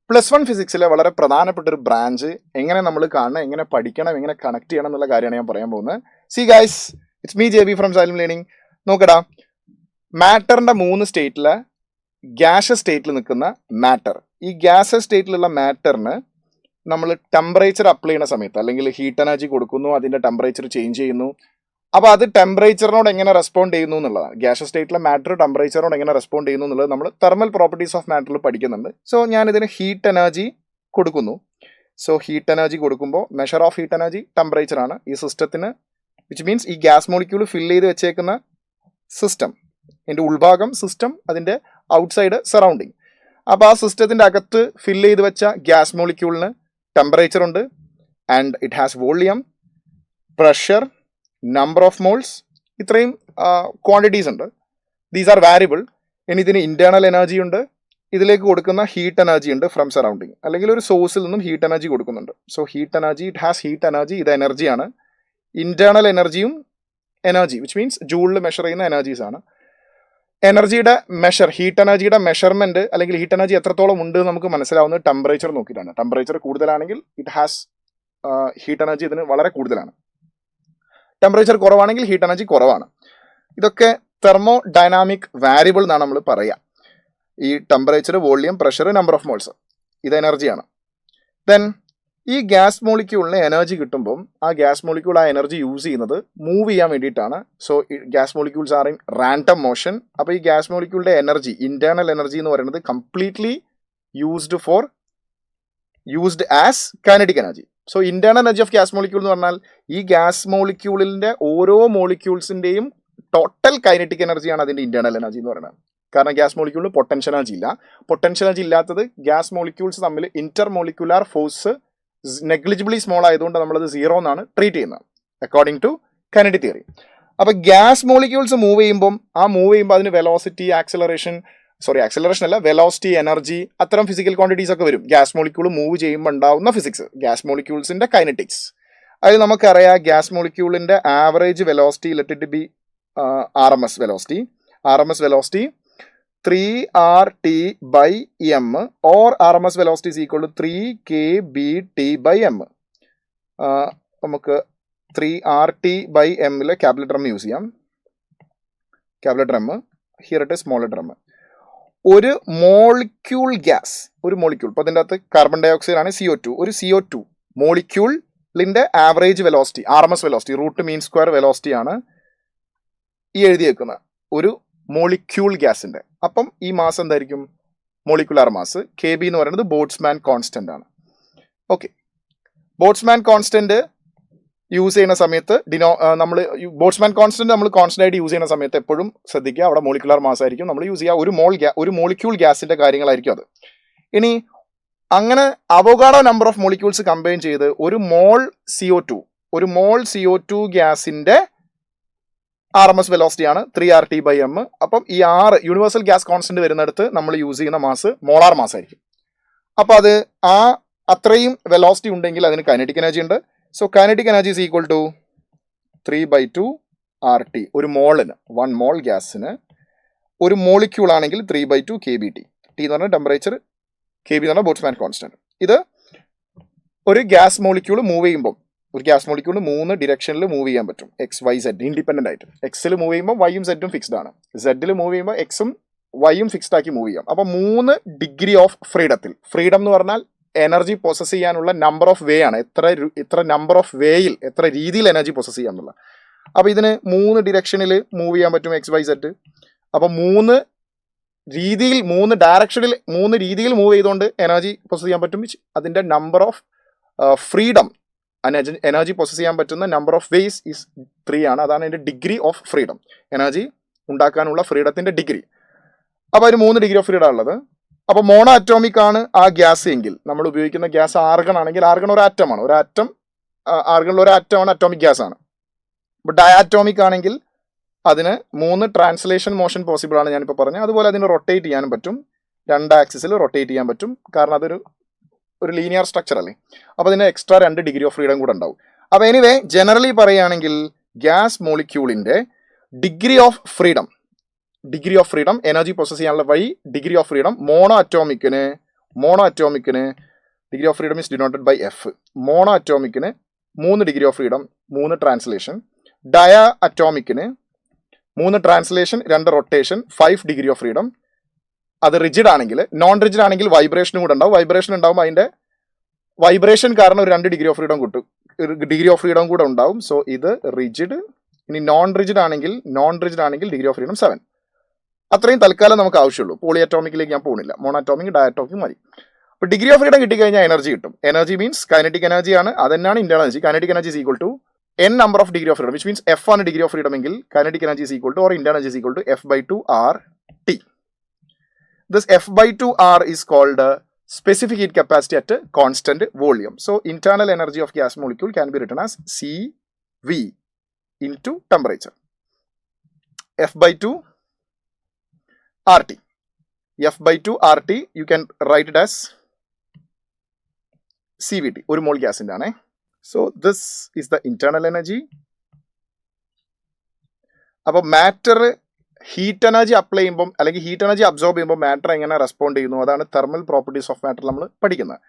+1 ഫിസിക്സിലെ വളരെ പ്രധാനപ്പെട്ട ഒരു ബ്രാഞ്ച് എങ്ങനെ നമ്മൾ കാണണം, എങ്ങനെ പഠിക്കണം, എങ്ങനെ കണക്ട് ചെയ്യണം എന്നുള്ള കാര്യമാണ് ഞാൻ പറയാൻ പോകുന്നത്. C guys, it's me JB from xylem learning. നോക്കടാ, മാറ്ററിന്റെ 3 സ്റ്റേറ്റിലെ ഗ്യാസസ് സ്റ്റേറ്റിൽ നിൽക്കുന്ന മാറ്റർ, ഈ ഗ്യാസസ് സ്റ്റേറ്റിലുള്ള മാറ്ററിന് നമ്മൾ ടെമ്പറേച്ചർ അപ്ലൈ ചെയ്യുന്ന സമയത്ത് അല്ലെങ്കിൽ ഹീറ്റ് എനർജി കൊടുക്കുന്നു, അതിന്റെ ടെമ്പറേച്ചർ ചേഞ്ച് ചെയ്യുന്നു. അപ്പോൾ അത് ടെമ്പറേച്ചറിനോട് എങ്ങനെ റെസ്പോണ്ട് ചെയ്യുന്നു എന്നുള്ളതാണ്. ഗ്യാസസ് സ്റ്റേറ്റിലെ മാറ്റർ ടെമ്പറേച്ചറിനോട് എങ്ങനെ റെസ്പോണ്ട് ചെയ്യുന്നു എന്നുള്ളത് നമ്മൾ തെർമൽ പ്രോപ്പർട്ടീസ് ഓഫ് മാറ്ററിൽ പഠിക്കുന്നുണ്ട്. സോ ഞാനിതിന് ഹീറ്റ് എനർജി കൊടുക്കുന്നു. സോ ഹീറ്റ് എനർജി കൊടുക്കുമ്പോൾ measure of heat energy temperature ആണ് ഈ സിസ്റ്റത്തിന്, വിച്ച് മീൻസ് ഈ ഗ്യാസ് മോളിക്യൂൾ ഫിൽ ചെയ്ത് വെച്ചേക്കുന്ന സിസ്റ്റം, ഇതിൻ്റെ ഉൾഭാഗം സിസ്റ്റം, അതിൻ്റെ ഔട്ട്സൈഡ് സറൗണ്ടിങ്. അപ്പോൾ ആ സിസ്റ്റത്തിൻ്റെ അകത്ത് ഫിൽ ചെയ്ത് വെച്ച ഗ്യാസ് മോളിക്യൂളിന് ടെമ്പറേച്ചർ ഉണ്ട്, and it has volume, pressure, number of moles, ഇത്രയും ക്വാണ്ടിറ്റീസ് ഉണ്ട്. These are variable. ഇനി ഇതിന് ഇന്റേണൽ എനർജി ഉണ്ട്, ഇതിലേക്ക് കൊടുക്കുന്ന ഹീറ്റ് എനർജി ഉണ്ട് ഫ്രം സറൗണ്ടിങ്, അല്ലെങ്കിൽ ഒരു സോഴ്സിൽ നിന്നും ഹീറ്റ് എനർജി കൊടുക്കുന്നുണ്ട്. So heat energy, it has heat energy, ഇത് എനർജിയാണ്. ഇന്റേണൽ എനർജിയും എനർജി, വിച്ച് മീൻസ് ജൂളിൽ മെഷർ ചെയ്യുന്ന എനർജീസ് ആണ്. എനർജിയുടെ മെഷർ, ഹീറ്റ് എനർജിയുടെ മെഷർമെന്റ് അല്ലെങ്കിൽ ഹീറ്റ് എനർജി എത്രത്തോളം ഉണ്ട് നമുക്ക് മനസ്സിലാവുന്നത് ടെമ്പറേച്ചർ നോക്കിയിട്ടാണ്. ടെമ്പറേച്ചർ കൂടുതലാണെങ്കിൽ ഇറ്റ് ഹാസ് ഹീറ്റ് എനർജി ഇതിന് വളരെ കൂടുതലാണ്. ടെമ്പറേച്ചർ കുറവാണെങ്കിൽ ഹീറ്റ് എനർജി കുറവാണ്. ഇതൊക്കെ തെർമോ ഡൈനാമിക് വാരിയബിൾ എന്നാണ് നമ്മൾ പറയുക. ഈ temperature, volume, pressure, number of moles, ഇത് എനർജിയാണ്. ദെൻ ഈ ഗ്യാസ് മോളിക്യൂളിന് എനർജി കിട്ടുമ്പം ആ ഗ്യാസ് മോളിക്യൂൾ ആ എനർജി യൂസ് ചെയ്യുന്നത് മൂവ് ചെയ്യാൻ വേണ്ടിയിട്ടാണ്. So gas molecules are in random motion. അപ്പോൾ ഈ ഗ്യാസ് മോളിക്യൂളിൻ്റെ എനർജി, ഇന്റേണൽ എനർജി എന്ന് പറയുന്നത് completely used as kinetic energy. So internal energy of gas molecule എന്ന് പറഞ്ഞാൽ ഈ ഗ്യാസ് മോളിക്യൂളിൻ്റെ ഓരോ മോളിക്യൂൾസിൻ്റെയും ടോട്ടൽ കൈനറ്റിക് എനർജിയാണ് അതിൻ്റെ ഇന്റേണൽ എനർജി എന്ന് പറയുന്നത്. കാരണം ഗ്യാസ് മോളിക്യൂളിന് പൊട്ടൻഷ്യൽ എനർജി ഇല്ല. പൊട്ടൻഷ്യൽ എനർജി ഇല്ലാത്തത് ഗ്യാസ് മോളിക്യൂൾസ് തമ്മിൽ Inter molecular force negligibly small ആയതുകൊണ്ട് നമ്മളത് 0 എന്നാണ് ട്രീറ്റ് ചെയ്യുന്നത് അക്കോർഡിംഗ് ടു കൈനറ്റിക് തിയറി. അപ്പോൾ ഗ്യാസ് മോളിക്യൂൾസ് മൂവ് ചെയ്യുമ്പോൾ അതിന് വെലോസിറ്റി, ആക്സിലറേഷൻ അല്ല, വെലോസിറ്റി, എനർജി, അത്തരം ഫിസിക്കൽ ക്വാണ്ടിറ്റീസ് ഒക്കെ വരും. ഗ്യാസ് മോളിക്യൂൾ മൂവ് ചെയ്യുമ്പോൾ ഉണ്ടാവുന്ന ഫിസിക്സ്, ഗ്യാസ് മോളിക്യൂൾസിന്റെ കൈനറ്റിക്സ്. അതിൽ നമുക്കറിയാം ഗ്യാസ് മോളിക്യൂളിന്റെ average velocity, let it be RMS velocity 3RT/m, or RMS velocity is equal to 3kBT/m. നമുക്ക് 3RT/m ക്യാപിറ്റൽ ലെറ്റർ യൂസ് ചെയ്യാം. Capital M, here it small letter m. ഒരു molecule gas, ഒരു molecule, ഇപ്പോൾ അതിൻ്റെ അകത്ത് കാർബൺ ഡൈ ഓക്സൈഡ് ആണ് CO2. ഒരു CO2 മോളിക്യൂളിൻ്റെ average velocity, RMS velocity, root mean square velocity ആണ് ഈ എഴുതിയേക്കുന്നത് ഒരു മോളിക്യൂൾ ഗ്യാസിൻ്റെ. അപ്പം ഈ മാസ് എന്തായിരിക്കും? Molecular mass. KB എന്ന് പറയുന്നത് ബോൾട്ട്സ്മാൻ കോൺസ്റ്റന്റ് ആണ്. ഓക്കെ, ബോൾട്ട്സ്മാൻ കോൺസ്റ്റന്റ് യൂസ് ചെയ്യുന്ന സമയത്ത് ബോൾട്ട്സ്മാൻ കോൺസ്റ്റന്റ് നമ്മൾ കോൺസ്റ്റന്റ് ആയിട്ട് യൂസ് ചെയ്യുന്ന സമയത്ത് എപ്പോഴും ശ്രദ്ധിക്കുക, അവിടെ മോളിക്കുലാർ മാസ് ആയിരിക്കും നമ്മൾ യൂസ് ചെയ്യുക. ഒരു മോളിക്യൂൾ ഗ്യാസിന്റെ കാര്യങ്ങളായിരിക്കും അത്. ഇനി അങ്ങനെ അവോഗാഡോ നമ്പർ ഓഫ് മോളിക്യൂൾസ് കമ്പൈൻ ചെയ്ത് ഒരു മോൾ CO2 ഗ്യാസിന്റെ RMS വെലോസിറ്റി ആണ് 3RT/m. അപ്പം ഈ യൂണിവേഴ്സൽ ഗ്യാസ് കോൺസ്റ്റന്റ് വരുന്നിടത്ത് നമ്മൾ യൂസ് ചെയ്യുന്ന മാസ് മോളാർ മാസ് ആയിരിക്കും. അപ്പം അത് അത്രയും വെലോസിറ്റി ഉണ്ടെങ്കിൽ അതിന് കൈനറ്റിക് എനർജി ഉണ്ട്. So kinetic energy is equal to 3/2RT. ഒരു മോളിന്, 1 മോൾ ഗ്യാസിന്, ഒരു മോളിക്യൂൾ ആണെങ്കിൽ 3/2 kBT. T എന്ന് പറഞ്ഞാൽ ടെമ്പറേച്ചർ, KB എന്ന് പറഞ്ഞാൽ ബോൾട്ട്സ്മാൻ കോൺസ്റ്റന്റ്. ഇത് ഒരു ഗ്യാസ് മോളിക്യൂൾ മൂവ് ചെയ്യുമ്പോൾ, ഒരു ഗ്യാസ് മോളിക്യൂൾ 3 ഡിറക്ഷനിൽ മൂവ് ചെയ്യാൻ പറ്റും, XY Z ഇൻഡിപെൻഡന്റ് ആയിട്ട്. എക്സിൽ മൂവ് ചെയ്യുമ്പോൾ Yയും Zഉം ഫിക്സ്ഡ് ആണ്, സെഡിൽ മൂവ് ചെയ്യുമ്പോൾ Xഉം Yയും ഫിക്സ്ഡ് ആക്കി മൂവ് ചെയ്യാം. അപ്പോൾ 3 ഡിഗ്രി ഓഫ് ഫ്രീഡം എന്ന് പറഞ്ഞാൽ എനർജി പൊസസ് ചെയ്യാനുള്ള നമ്പർ ഓഫ് വേ ആണ്, എത്ര നമ്പർ ഓഫ് വേയിൽ, എത്ര രീതിയിൽ എനർജി പൊസസ് ചെയ്യാന്നുള്ള. അപ്പോൾ ഇതിന് 3 ഡിറക്ഷനിൽ മൂവ് ചെയ്യാൻ പറ്റും, XY Z. അപ്പോൾ 3 ഡയറക്ഷനിൽ 3 രീതിയിൽ മൂവ് ചെയ്തുകൊണ്ട് എനർജി പൊസസ് ചെയ്യാൻ പറ്റും. അതിൻ്റെ number of freedom, energy possess ചെയ്യാൻ പറ്റുന്ന നമ്പർ ഓഫ് വേസ് ഈസ് 3 ആണ്. അതാണ് അതിൻ്റെ ഡിഗ്രി ഓഫ് ഫ്രീഡം, എനർജി ഉണ്ടാക്കാനുള്ള ഫ്രീഡത്തിൻ്റെ ഡിഗ്രി. അപ്പോൾ അതിന് 3 ഡിഗ്രി ഓഫ് ഫ്രീഡം ഉള്ളത്. അപ്പോൾ മോണോ അറ്റോമിക് ആണ് ആ ഗ്യാസ് എങ്കിൽ, നമ്മൾ ഉപയോഗിക്കുന്ന ഗ്യാസ് ആർഗൺ ആണെങ്കിൽ, ആർഗൺ ഒരു ആറ്റമാണ്, ആർഗണിൽ ഒരു ആറ്റമാണ് അറ്റോമിക് ഗ്യാസ് ആണ്. അപ്പോൾ ഡയാറ്റോമിക് ആണെങ്കിൽ അതിന് 3 ട്രാൻസ്ലേഷൻ മോഷൻ പോസിബിൾ ആണ്, ഞാനിപ്പോൾ പറഞ്ഞു. അതുപോലെ അതിന് റൊട്ടേറ്റ് ചെയ്യാനും പറ്റും, 2 ആക്സിസിൽ റൊട്ടേറ്റ് ചെയ്യാൻ പറ്റും, കാരണം അതൊരു ലീനിയർ സ്ട്രക്ചർ അല്ലേ. അപ്പോൾ അതിന് എക്സ്ട്രാ 2 ഡിഗ്രി ഓഫ് ഫ്രീഡം കൂടെ ഉണ്ടാവും. അപ്പോൾ എനിവേ ജനറലി പറയുകയാണെങ്കിൽ ഗ്യാസ് മോളിക്യൂളിൻ്റെ degree of freedom, energy process ചെയ്യാനുള്ള വഴി ഡിഗ്രി ഓഫ് ഫ്രീഡം മോണോ അറ്റോമിക്കിന് മോണോ അറ്റോമിക്കിന് degree of freedom is denoted by F. Mono അറ്റോമിക്കിന് 3 degree of freedom, 3 translation. Dia അറ്റോമിക്കിന് 3 translation, 2 rotation, 5 degree of freedom. അത് rigid ആണെങ്കിൽ, നോൺ റിജിഡ് ആണെങ്കിൽ വൈബ്രേഷനും കൂടെ ഉണ്ടാവും. വൈബ്രേഷൻ ഉണ്ടാവും, അതിന്റെ വൈബ്രേഷൻ കാരണം ഒരു 2 ഡിഗ്രി ഓഫ് ഫ്രീഡം കിട്ടും, ഡിഗ്രി ഓഫ് ഫ്രീഡം കൂടെ ഉണ്ടാവും. സോ ഇത് റിജിഡ്. ഇനി നോൺ റിജിഡ് ആണെങ്കിൽ ഡിഗ്രി ഓഫ് ഫ്രീഡം 7. അത്രയും തൽക്കാലം നമുക്ക് ആവശ്യമുള്ളൂ. പോളി അറ്റോമിക്കിലേക്ക് ഞാൻ പോകുന്നില്ല. മോണോഅറ്റോമിക്, ഡയറ്റോമിക് മതി. അപ്പോൾ ഡിഗ്രി ഓഫ് ഫ്രീഡം കിട്ടിക്കഴിഞ്ഞാൽ എനർജി കിട്ടും. എനർജി മീൻസ് കൈനറ്റിക് എനർജിയാണ്, അതന്നെയാണ് internal energy. Kinetic energy is equal to n number of degree of freedom, which means f ആണ് ഡിഗ്രി ഓഫ് ഫ്രീഡം എങ്കിൽ kinetic energy is equal to, or internal energy is equal to, f/2 RT. This f/2 R is called specific heat capacity at constant volume. So internal energy of gas molecule can be written as CV into temperature. f/2 RT. f/2 RT you can write it as CVT. ഒരു മോൾ ഗ്യാസിന്റെ ആണേ. So this is the internal energy. അപ്പോൾ matter heat energy apply ചെയ്യുമ്പോൾ അല്ലെങ്കിൽ heat energy absorb ചെയ്യുമ്പോൾ matter എങ്ങനെ respond ചെയ്യുന്നു, അതാണ് തെർമൽ പ്രോപ്പർട്ടീസ് ഓഫ് മാറ്റർ നമ്മൾ പഠിക്കുന്നത്.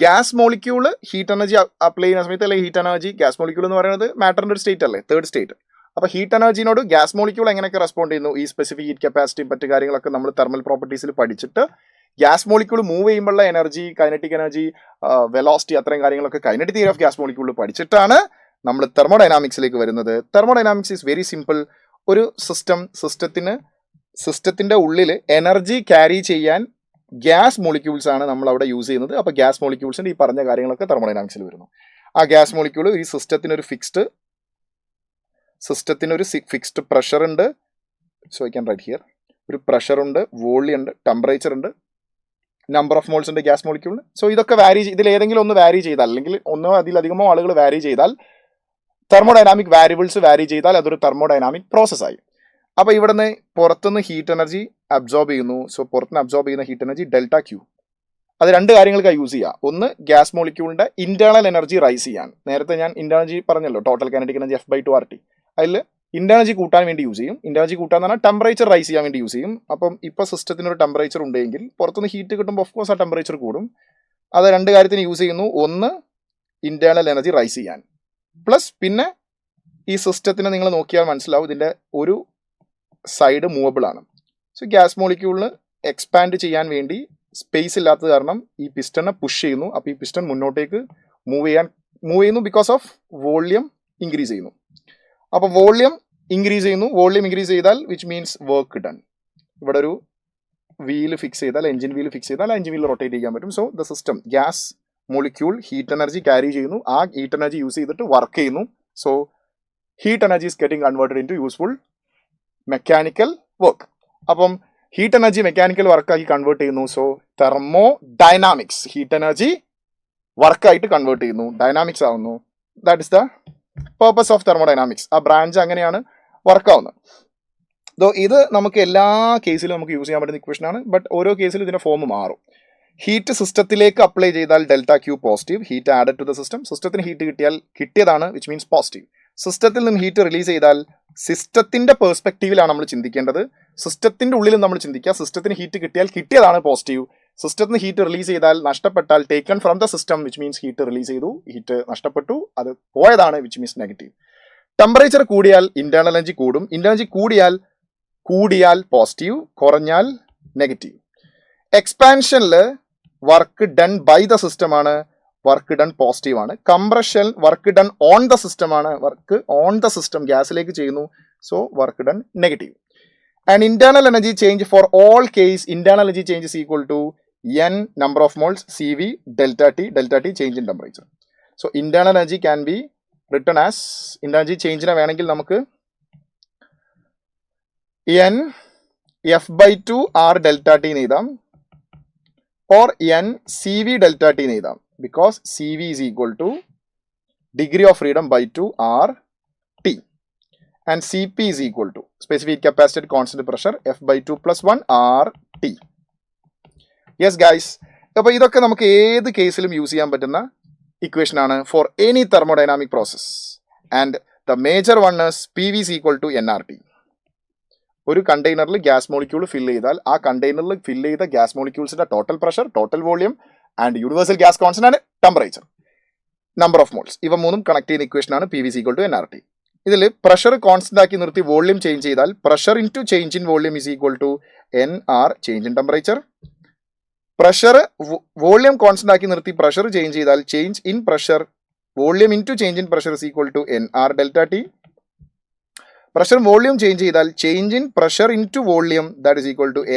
Gas molecule heat energy apply ചെയ്യുന്ന സമയത്ത്, അല്ലെങ്കിൽ ഹീറ്റ് എനർജി, ഗ്യാസ് മോളിക്യൂൾ എന്ന് പറയുന്നത് മാറ്ററിന്റെ ഒരു സ്റ്റേറ്റ് അല്ലേ, തേർഡ് സ്റ്റേറ്റ്. അപ്പോൾ ഹീറ്റ് എനർജിനോട് ഗ്യാസ് മോളിക്യൂൾ എങ്ങനെയൊക്കെ റെസ്പോണ്ട് ചെയ്യുന്നു, ഈ സ്പെസിഫിക് ഹീറ്റ് കപ്പാസിറ്റി മറ്റു കാര്യങ്ങളൊക്കെ നമ്മൾ തെർമൽ പ്രോപ്പർട്ടീസിൽ പഠിച്ചിട്ട് ഗ്യാസ് മോളിക്യൂൾ മൂവ് ചെയ്യുമ്പോഴുള്ള എനർജി, കൈനറ്റിക് എനർജി, വെലോസിറ്റി, അത്രയും കാര്യങ്ങളൊക്കെ kinetic theory of gas molecule പഠിച്ചിട്ടാണ് നമ്മൾ തെർമോഡൈനാമിക്സിലേക്ക് വരുന്നത്. Thermodynamics is very simple. ഒരു സിസ്റ്റത്തിന്റെ ഉള്ളിൽ എനർജി ക്യാരി ചെയ്യാൻ ഗ്യാസ് മോളിക്യൂൾസ് ആണ് നമ്മൾ അവിടെ യൂസ് ചെയ്യുന്നത്. അപ്പോൾ ഗ്യാസ് മോളിക്യൂൾസിന്റെ ഈ പറഞ്ഞ കാര്യങ്ങളൊക്കെ തെർമോഡൈനാമിക്സിൽ വരുന്നു. ആ ഗ്യാസ് മോളിക്യൂൾ ഈ സിസ്റ്റത്തിനൊരു ഫിക്സ്ഡ് പ്രഷർ ഉണ്ട്. So I can write here. ഒരു പ്രഷർ ഉണ്ട്, വോളിയം ഉണ്ട്, ടെമ്പറേച്ചർ ഉണ്ട്, നമ്പർ ഓഫ് മോൾസ് ഉണ്ട് ഗ്യാസ് മോളിക്യൂളിന്. സോ ഇതൊക്കെ ഇതിൽ ഏതെങ്കിലും ഒന്ന് വാരി ചെയ്താൽ, അല്ലെങ്കിൽ ഒന്നോ അതിലധികമോ ആളുകൾ വാരി ചെയ്താൽ, തെർമോഡൈനാമിക് വാരിയബിൾസ് വാരി ചെയ്താൽ അതൊരു തെർമോഡൈനാമിക് പ്രോസസ്സായി. അപ്പോൾ ഇവിടുന്ന് പുറത്തുനിന്ന് ഹീറ്റ് എനർജി അബ്സോർബ് ചെയ്യുന്നു. സോ പുറത്തുനിന്ന് അബ്സോർബ് ചെയ്യുന്ന ഹീറ്റ് എനർജി ഡെൽറ്റ ക്യൂ. അത് 2 കാര്യങ്ങൾക്കാണ് യൂസ് ചെയ്യുക. ഒന്ന്, ഗ്യാസ് മോളിക്യൂളിന്റെ ഇന്റേണൽ എനർജി റൈസ് ചെയ്യാൻ. നേരത്തെ ഞാൻ ഇന്റേണൽ പറഞ്ഞല്ലോ, total kinetic energy f/2 RT. അതിൽ ഇന്റേണർജി കൂട്ടാൻ വേണ്ടി യൂസ് ചെയ്യും. ഇന്റേണർജി കൂട്ടാന്ന് പറഞ്ഞാൽ ടെമ്പറേച്ചർ റൈസ് ചെയ്യാൻ വേണ്ടി യൂസ് ചെയ്യും. അപ്പം ഇപ്പോൾ സിസ്റ്റത്തിന് ഒരു ടെമ്പറേച്ചർ ഉണ്ടെങ്കിൽ പുറത്തുനിന്ന് ഹീറ്റ് കിട്ടുമ്പോൾ ഓഫ് കോഴ്സ് ആ ടെമ്പറേച്ചർ കൂടും. അത് 2 കാര്യത്തിന് യൂസ് ചെയ്യുന്നു. ഒന്ന്, ഇന്റേണൽ എനർജി റൈസ് ചെയ്യാൻ, പ്ലസ് പിന്നെ ഈ സിസ്റ്റത്തിന് നിങ്ങൾ നോക്കിയാൽ മനസ്സിലാവും ഇതിൻ്റെ ഒരു സൈഡ് മൂവബിൾ ആണ്. സോ ഗ്യാസ് മോളിക്യൂളിന് എക്സ്പാൻഡ് ചെയ്യാൻ വേണ്ടി സ്പേസ് ഇല്ലാത്തത് കാരണം ഈ പിസ്റ്റനെ പുഷ് ചെയ്യുന്നു. അപ്പോൾ ഈ പിസ്റ്റൺ മുന്നോട്ടേക്ക് മൂവ് ചെയ്യുന്നു ബിക്കോസ് ഓഫ് വോളിയം ഇൻക്രീസ് ചെയ്യുന്നു. അപ്പോൾ വോളിയം ഇൻക്രീസ് ചെയ്താൽ വിച്ച് മീൻസ് വർക്ക് ഡൺ. ഇവിടെ ഒരു വീല് ഫിക്സ് ചെയ്താൽ, എഞ്ചിൻ വീല് ഫിക്സ് ചെയ്താൽ എഞ്ചിൻ വീൽ റൊട്ടേറ്റ് ചെയ്യാൻ പറ്റും. So the system, gas molecule heat energy carry ചെയ്യുന്നു. ആ ഹീറ്റ് എനർജി യൂസ് ചെയ്തിട്ട് വർക്ക് ചെയ്യുന്നു. So heat energy is getting converted into useful mechanical work. അപ്പം heat energy mechanical വർക്കാക്കി convert ചെയ്യുന്നു. So thermodynamics, heat energy വർക്കായിട്ട് convert ചെയ്യുന്നു, dynamics ആവുന്നു. That is the purpose of thermodynamics. ആ branch അങ്ങനെയാണ് വർക്കാവുന്നത്. ഇത് നമുക്ക് എല്ലാ കേസിലും നമുക്ക് യൂസ് ചെയ്യാൻ പറ്റുന്ന ഇക്വേഷൻ ആണ്. ബട്ട് ഓരോ കേസിലും ഇതിന്റെ ഫോം മാറും. ഹീറ്റ് സിസ്റ്റത്തിലേക്ക് അപ്ലൈ ചെയ്താൽ delta Q positive, heat added to the system. സിസ്റ്റത്തിന് ഹീറ്റ് കിട്ടിയതാണ്, വിച്ച് മീൻസ് പോസിറ്റീവ്. സിസ്റ്റത്തിൽ നിന്ന് ഹീറ്റ് റിലീസ് ചെയ്താൽ സിസ്റ്റത്തിന്റെ പെർസ്പെക്റ്റീവിലാണ് നമ്മൾ ചിന്തിക്കേണ്ടത്. സിസ്റ്റത്തിന്റെ ഉള്ളിൽ നമ്മൾ ചിന്തിക്കുക, സിസ്റ്റത്തിന് ഹീറ്റ് കിട്ടിയാൽ കിട്ടിയതാണ് പോസിറ്റീവ്. സിസ്റ്റത്തിന് ഹീറ്റ് റിലീസ് ചെയ്താൽ നഷ്ടപ്പെട്ടാൽ taken from the system, which means heat release ചെയ്തു, ഹീറ്റ് നഷ്ടപ്പെട്ടു, അത് പോയതാണ്, വിച്ച് മീൻസ് നെഗറ്റീവ്. ടെമ്പറേച്ചർ കൂടിയാൽ ഇന്റേണൽ എനർജി കൂടും. ഇന്റേണൽ എനർജി കൂടിയാൽ പോസിറ്റീവ്, കുറഞ്ഞാൽ നെഗറ്റീവ്. എക്സ്പാൻഷനിൽ work done by the system ആണ്, വർക്ക് ഡൺ പോസിറ്റീവ് ആണ്. Compression work done on the system ആണ്, വർക്ക് ഓൺ ദ സിസ്റ്റം ഗ്യാസിലേക്ക് ചെയ്യുന്നു. So work done negative. And internal energy change for all case, internal energy change is equal to n number of moles CV delta T change in temperature. So internal energy can be written as, internal energy ചേഞ്ചിനെ വേണമെങ്കിൽ നമുക്ക് n f/2 R delta T എന്ന് എഴുതാം, or n CV delta T എന്ന് എഴുതാം, because CV is equal to degree of freedom by 2 RT and CP is equal to specific capacity at constant pressure f/2 plus 1 RT. Yes guys, അപ്പോൾ ഇതൊക്കെ നമുക്ക് ഏത് കേസിലും use ചെയ്യാൻ പറ്റുന്ന equation ആണ് for any thermodynamic process. And the major one is PV is equal to nRT. ഒരു കണ്ടെയ്നറിൽ gas molecule fill ചെയ്താൽ ആ കണ്ടെയ്നറിൽ ഫില്ല് ചെയ്ത ഗ്യാസ് മോളിക്യൂൾസിന്റെ total pressure, total volume and universal gas constant and temperature, number of moles, ഇവ മൂന്നും connect ചെയ്യുന്ന equation ആണ് PV = nRT. ഇതിൽ പ്രഷർ കോൺസ്റ്റന്റ് ആക്കി നിർത്തി വോളിയം ചേഞ്ച് ചെയ്താൽ pressure into change in volume NR change in temperature. Pressure volume constant ആക്കി നിർത്തി പ്രഷർ ചേഞ്ച് ചെയ്താൽ change in pressure volume into change in pressure NR ΔT. Pressure volume change ചെയ്താൽ change in pressure into volume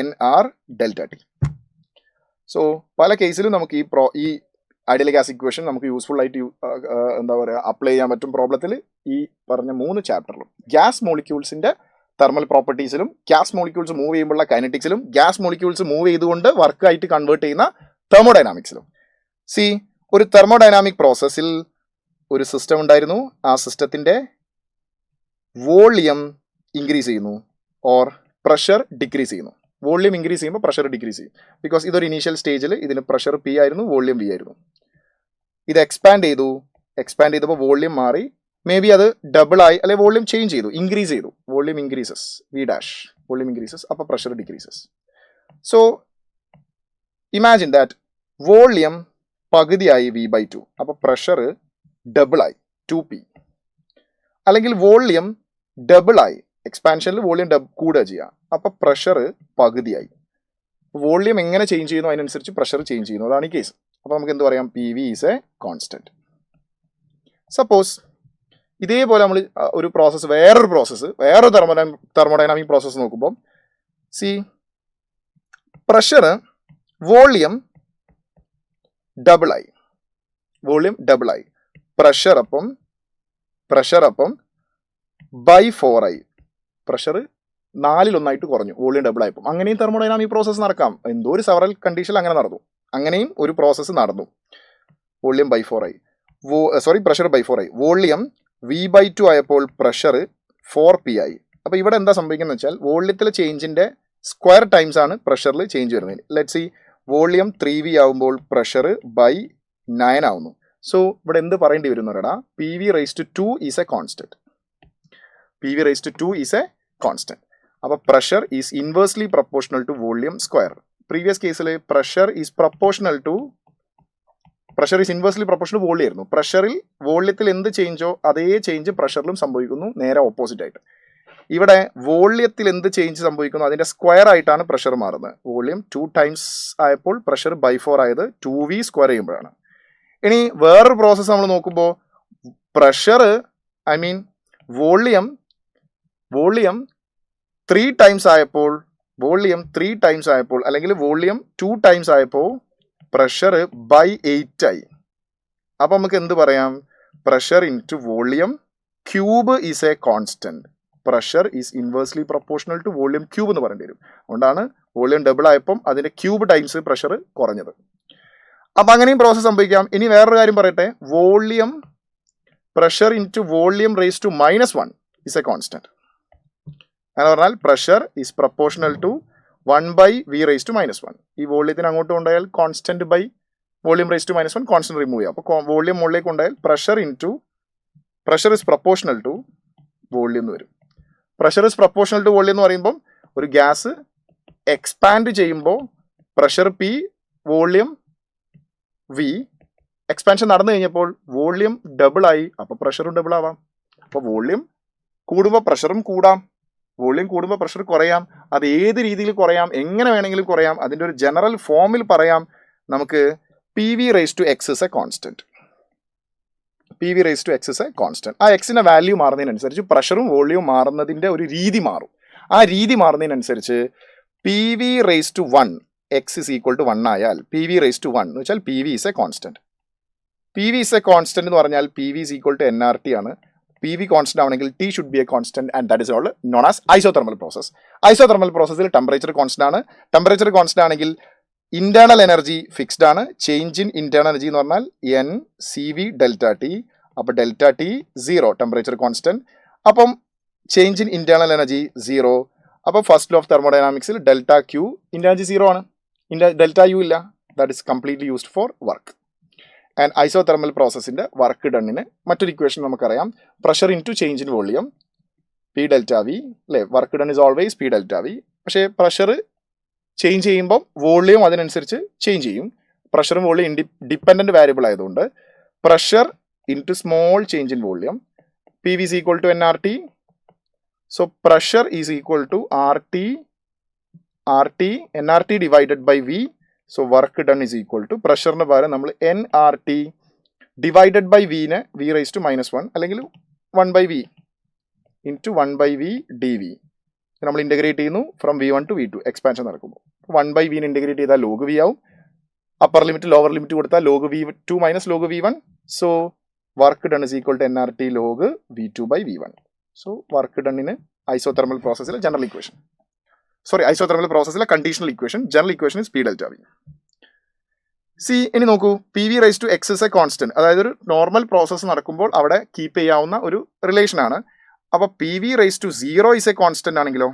NR ΔT. So പല കേസിലും നമുക്ക് ഈ ideal gas equation നമുക്ക് useful ആയിട്ട് എന്താ പറയുക അപ്ലൈ ചെയ്യാൻ പറ്റും പ്രോബ്ലത്തിൽ. ഈ പറഞ്ഞ 3 ചാപ്റ്ററിലും ഗ്യാസ് മോളിക്യൂൾസിന്റെ തെർമൽ പ്രോപ്പർട്ടീസിലും ഗ്യാസ് മോളിക്യൂൾസ് മൂവ് ചെയ്യുമ്പോഴുള്ള കൈനറ്റിക്സിലും ഗ്യാസ് മോളിക്യൂൾസ് മൂവ് ചെയ്തുകൊണ്ട് വർക്കായിട്ട് കൺവേർട്ട് ചെയ്യുന്ന തെർമോഡൈനാമിക്സിലും. ഒരു തെർമോഡൈനാമിക് പ്രോസസ്സിൽ ഒരു സിസ്റ്റം ഉണ്ടായിരുന്നു. ആ സിസ്റ്റത്തിന്റെ വോളിയം ഇൻക്രീസ് ചെയ്യുന്നു ഓർ പ്രഷർ ഡിക്രീസ് ചെയ്യുന്നു. വോളിയം ഇൻക്രീസ് ചെയ്യുമ്പോൾ പ്രഷർ ഡിക്രീസ് ചെയ്യും. ബിക്കോസ് ഇതൊരു ഇനീഷ്യൽ സ്റ്റേജിൽ ഇതിന് പ്രഷർ P ആയിരുന്നു, വോളിയം V ആയിരുന്നു. ഇത് എക്സ്പാൻഡ് ചെയ്തപ്പോൾ വോളിയം മാറി, മേ ബി അത് ഡബിൾ ആയി, അല്ലെങ്കിൽ വോളിയം ചേഞ്ച് ചെയ്തു, ഇൻക്രീസ് ചെയ്തു, വോളിയം ഇൻക്രീസസ്, വോളിയം ഇൻക്രീസസ്, അപ്പോൾ pressure decreases. So imagine that volume പകുതിയായി V/2, അപ്പോൾ പ്രഷർ ഡബിളായി 2P. അല്ലെങ്കിൽ വോളിയം ഡബിളായി, എക്സ്പാൻഷനിൽ വോളിയം കൂടുക ചെയ്യുക, അപ്പോൾ പ്രഷർ പകുതിയായി. വോളിയം എങ്ങനെ ചേഞ്ച് ചെയ്യുന്നു അതിനനുസരിച്ച് പ്രഷർ ചേഞ്ച് ചെയ്യുന്നു, അതാണ് ഈ കേസ്. അപ്പോൾ നമുക്ക് എന്ത് പറയാം? PV is a constant. Suppose ഇതേപോലെ നമ്മൾ ഒരു പ്രോസസ്സ്, വേറൊരു തെർമോഡൈനാമിക് പ്രോസസ്സ് നോക്കുമ്പോൾ പ്രഷർ വോളിയം ഡബിളായി, പ്രഷർ അപ്പം /4 ആയി, പ്രഷർ 4/1 കുറഞ്ഞു, വോളിയം ഡബിൾ ആയപ്പോൾ. അങ്ങനെയും തെർമോഡൈനാമിക് പ്രോസസ്സ് നടക്കാം. എന്തോ ഒരു സെവറൽ കണ്ടീഷനിൽ അങ്ങനെ നടന്നു. അങ്ങനെയും ഒരു പ്രോസസ്സ് നടന്നു. വോളിയം /4 ആയി, പ്രഷർ /4 ആയി, വോളിയം V/2 ആയപ്പോൾ പ്രഷർ 4P ആയി. അപ്പോൾ ഇവിടെ എന്താ സംഭവിക്കുന്നത് വെച്ചാൽ വോളിയത്തിലെ ചേഞ്ചിന്റെ സ്ക്വയർ ടൈംസ് ആണ് പ്രഷറിൽ ചേഞ്ച് വരുന്നത്. ലെറ്റ്സ് സീ വോളിയം 3V ആവുമ്പോൾ പ്രഷർ /9 ആവുന്നു. സോ ഇവിടെ എന്ത് പറയേണ്ടി വരുന്നവരടാ? PV/2 is a constant. അപ്പോൾ pressure is inversely proportional to volume square. Previous കേസിൽ pressure is inversely proportional volume ആയിരുന്നു. വോളിയത്തിൽ എന്ത് ചേഞ്ചോ അതേ ചേഞ്ച് പ്രഷറിലും സംഭവിക്കുന്നു, നേരെ ഓപ്പോസിറ്റ് ആയിട്ട്. ഇവിടെ വോളിയത്തിൽ എന്ത് ചേഞ്ച് സംഭവിക്കുന്നു അതിന്റെ സ്ക്വയർ ആയിട്ടാണ് പ്രഷർ മാറുന്നത്. വോളിയം 2 ടൈംസ് ആയപ്പോൾ പ്രഷർ /4 ആയത് 2V സ്ക്വയർ ചെയ്യുമ്പോഴാണ്. ഇനി വേറൊരു പ്രോസസ്സ് നമ്മൾ നോക്കുമ്പോൾ വോളിയം 3 ടൈംസ് ആയപ്പോൾ അല്ലെങ്കിൽ വോളിയം 2 ടൈംസ് ആയപ്പോൾ പ്രഷർ /8 ആയി. അപ്പം നമുക്ക് എന്ത് പറയാം? Pressure into volume cube is a constant. Pressure is inversely proportional to volume cube എന്ന് പറയേണ്ടി വരും. അതുകൊണ്ടാണ് വോളിയം ഡബിൾ ആയപ്പം അതിന്റെ ക്യൂബ് ടൈംസ് പ്രഷർ കുറഞ്ഞത്. അപ്പം അങ്ങനെയും പ്രോസസ്സ് സംഭവിക്കാം. ഇനി വേറൊരു കാര്യം പറയട്ടെ, pressure into volume (-1) is a constant. അങ്ങനെ പറഞ്ഞാൽ pressure is proportional to 1/V⁻⁻1. ഈ വോളിയത്തിന് അങ്ങോട്ട് കൊണ്ടുപോയാൽ കോൺസ്റ്റന്റ് വോളിയം (-1) കോൺസ്റ്റന്റ് റിമൂവ് ചെയ്യാം. അപ്പോൾ വോളിയം മുകളിലേക്ക് കൊണ്ടുപോയാൽ pressure is proportional to volume എന്ന് വരും. Pressure is proportional to volume എന്ന് പറയുമ്പോൾ ഒരു ഗ്യാസ് എക്സ്പാൻഡ് ചെയ്യുമ്പോൾ pressure P, volume V, expansion നടന്നു കഴിഞ്ഞപ്പോൾ വോളിയം ഡബിൾ ആയി, അപ്പോൾ പ്രഷറും ഡബിൾ ആവാം. അപ്പോൾ വോളിയം കൂടുമ്പോൾ പ്രഷറും കൂടാം, വോളിയം കൂടുമ്പോൾ പ്രഷർ കുറയാം. അത് ഏത് രീതിയിൽ കുറയാം, എങ്ങനെ വേണമെങ്കിലും കുറയാം. അതിൻ്റെ ഒരു ജനറൽ ഫോമിൽ പറയാം നമുക്ക് PV⁻x is a constant. PV⁻x is a constant. ആ എക്സിന്റെ വാല്യൂ മാറുന്നതിനനുസരിച്ച് പ്രഷറും വോളിയവും മാറുന്നതിൻ്റെ ഒരു രീതി മാറും. ആ രീതി മാറുന്നതിനനുസരിച്ച് PV⁻1 x is equal to 1 ആയാൽ PV⁻1 എന്ന് വെച്ചാൽ PV is a constant. PV is a constant എന്ന് പറഞ്ഞാൽ PV is equal to nRT ആണ്. PV കോൺസ്റ്റന്റ് ആണെങ്കിൽ T should be a constant and that is all known as isothermal process. Isothermal പ്രോസസ്സിൽ temperature constant ആണ്. Temperature constant ആണെങ്കിൽ internal energy fixed ആണ്. Change in internal energy എന്ന് പറഞ്ഞാൽ NCV ΔT. അപ്പോൾ ΔT 0, temperature constant. അപ്പം change in internal energy 0. അപ്പോൾ first law of തെർമോഡൈനാമിക്സിൽ ΔQ ഇന്റേണൽ എനർജി 0 ആണ്, ΔU ഇല്ല. That is completely used for work. And isothermal പ്രോസസ്സിന്റെ work ഡണ്ണിന് മറ്റൊരു ഇക്വേഷൻ നമുക്കറിയാം, pressure into change in volume P delta V അല്ലേ, work done is always P delta V. പക്ഷേ pressure change ചെയ്യുമ്പോൾ volume അതിനനുസരിച്ച് change ചെയ്യും. പ്രഷറും വോളിയം ഡിപ്പെൻഡൻറ്റ് വാരിയബിൾ ആയതുകൊണ്ട് pressure into small change in volume, P V is equal to nRT. So pressure is equal to RT nRT divided by V. So work done is equal to പ്രഷറിന് പകരം നമ്മൾ nRT divided by വിനെ V raised to -1 അല്ലെങ്കിൽ 1/V into 1/V dV നമ്മൾ integrate ചെയ്യുന്നു from V1 to V2 expansion നടക്കുമ്പോൾ 1/V integrate ചെയ്താൽ log V ആവും. അപ്പർ ലിമിറ്റ് ലോവർ ലിമിറ്റ് കൊടുത്താൽ log V2 minus log V1. So work done is equal to nRT log V2/V1. So work ഡണ്ണിന് isothermal പ്രോസസ്സിലെ general equation, isothermal പ്രോസസ്സിലെ conditional equation, general equation is P delta V. C ഇനി നോക്കൂ, P V raise to X is a constant, അതായത് ഒരു normal process നടക്കുമ്പോൾ അവിടെ keep ചെയ്യാവുന്ന ഒരു റിലേഷൻ ആണ്. അപ്പോൾ P V raise to 0 is a constant ആണെങ്കിലോ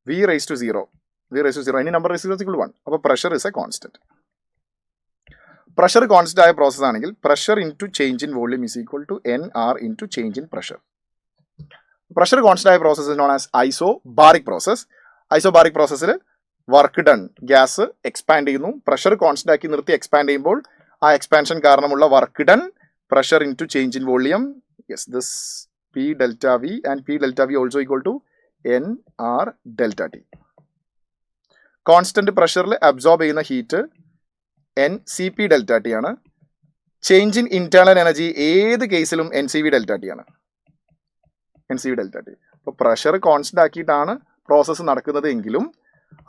V raise to 0 any number raise to 1. അപ്പോൾ pressure is a constant. Pressure constant ആയ പ്രോസസ് ആണെങ്കിൽ pressure into change in volume is equal to NR into change in pressure. Pressure constant ആയ process known as isobaric process. Isobaric പ്രോസസ്സിൽ work done, gas expand ചെയ്യുന്നു, pressure constant ആക്കി നിർത്തി expand ചെയ്യുമ്പോൾ ആ expansion കാരണമുള്ള work done pressure into change in volume, yes this P delta V and P delta V also equal to NR delta T. Constant പ്രഷറിൽ absorb ചെയ്യുന്ന heat NCP delta T ആണ്. Change in internal energy ഏത് കേസിലും NCV delta T ആണ്. NCV delta T. അപ്പോൾ pressure constant ആക്കിയിട്ടാണ് process നടക്കുന്നത് എങ്കിലും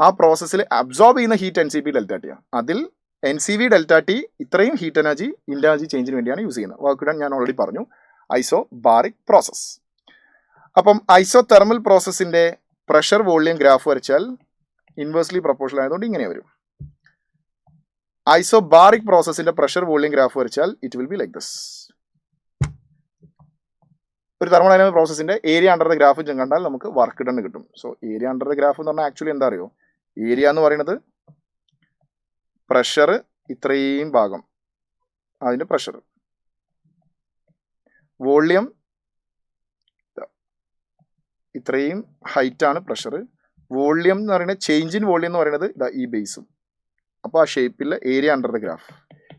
ആ പ്രോസസ്സിൽ അബ്സോർബ് ചെയ്യുന്ന ഹീറ്റ് NCP ഡെൽറ്റ ടി ആണ്. അതിൽ NCV ഡെൽറ്റ ടി ഇത്രയും ഹീറ്റ് എനർജി ഇന്റർജി ചേഞ്ചിന് വേണ്ടിയാണ് യൂസ് ചെയ്യുന്നത്. വർക്ക് ഡൺ ഞാൻ ഓൾറെഡി പറഞ്ഞു, ഐസോബാറിക് പ്രോസസ്. അപ്പം ഐസോതെർമൽ പ്രോസസ്സിന്റെ പ്രഷർ വോളിയം ഗ്രാഫ് വരച്ചാൽ ഇൻവേഴ്സ്ലി പ്രൊപ്പോർഷണൽ ആയതുകൊണ്ട് ഇങ്ങനെ വരും. ഐസോബാറിക് പ്രോസസ്സിന്റെ പ്രഷർ വോളിയം ഗ്രാഫ് വരച്ചാൽ it will be like this. ഒരു തെർമോഡൈനാമിക് പ്രോസസ്സിന്റെ ഏരിയ അണ്ടർ ദ ഗ്രാഫ് കണ്ടാൽ നമുക്ക് വർക്ക് ഡൺ കിട്ടും. So area under the graph എന്ന് പറഞ്ഞാൽ ആക്ച്വലി എന്താ അറിയോ, ഏരിയ എന്ന് പറയുന്നത് പ്രഷർ ഇത്രയും ഭാഗം അതിന്റെ പ്രഷർ, വോളിയം ഇത്രയും ഹൈറ്റ് ആണ് പ്രഷർ, വോളിയം എന്ന് പറയുന്നത് ചേഞ്ച് ഇൻ വോളിയം എന്ന് പറയുന്നത് ഈ ബേസും. അപ്പോൾ ആ ഷേപ്പിൽ ഏരിയ അണ്ടർ ദ ഗ്രാഫ്.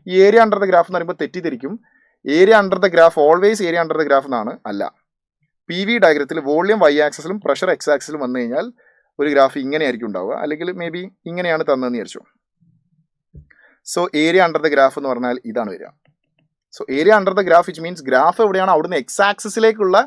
ഈ ഏരിയ അണ്ടർ ദ ഗ്രാഫ് എന്ന് പറയുമ്പോൾ തെറ്റിദ്ധരിക്കും, area under the graph always area under the graph എന്നാണ്. അല്ല, പി വി ഡയഗ്രത്തിൽ വോളിയം വൈ ആക്സിലും പ്രഷർ എക്സ് ആക്സിലും വന്നു കഴിഞ്ഞാൽ ഒരു ഗ്രാഫ് ഇങ്ങനെയായിരിക്കും ഉണ്ടാവുക, അല്ലെങ്കിൽ മേ ബി ഇങ്ങനെയാണ് തന്നതെന്ന് വിചാരിച്ചു. So area under the graph എന്ന് പറഞ്ഞാൽ ഇതാണ് വരിക. So area under the graph which means graph എവിടെയാണ് അവിടുന്ന് എക്സ് ആക്സിസിലേക്കുള്ള,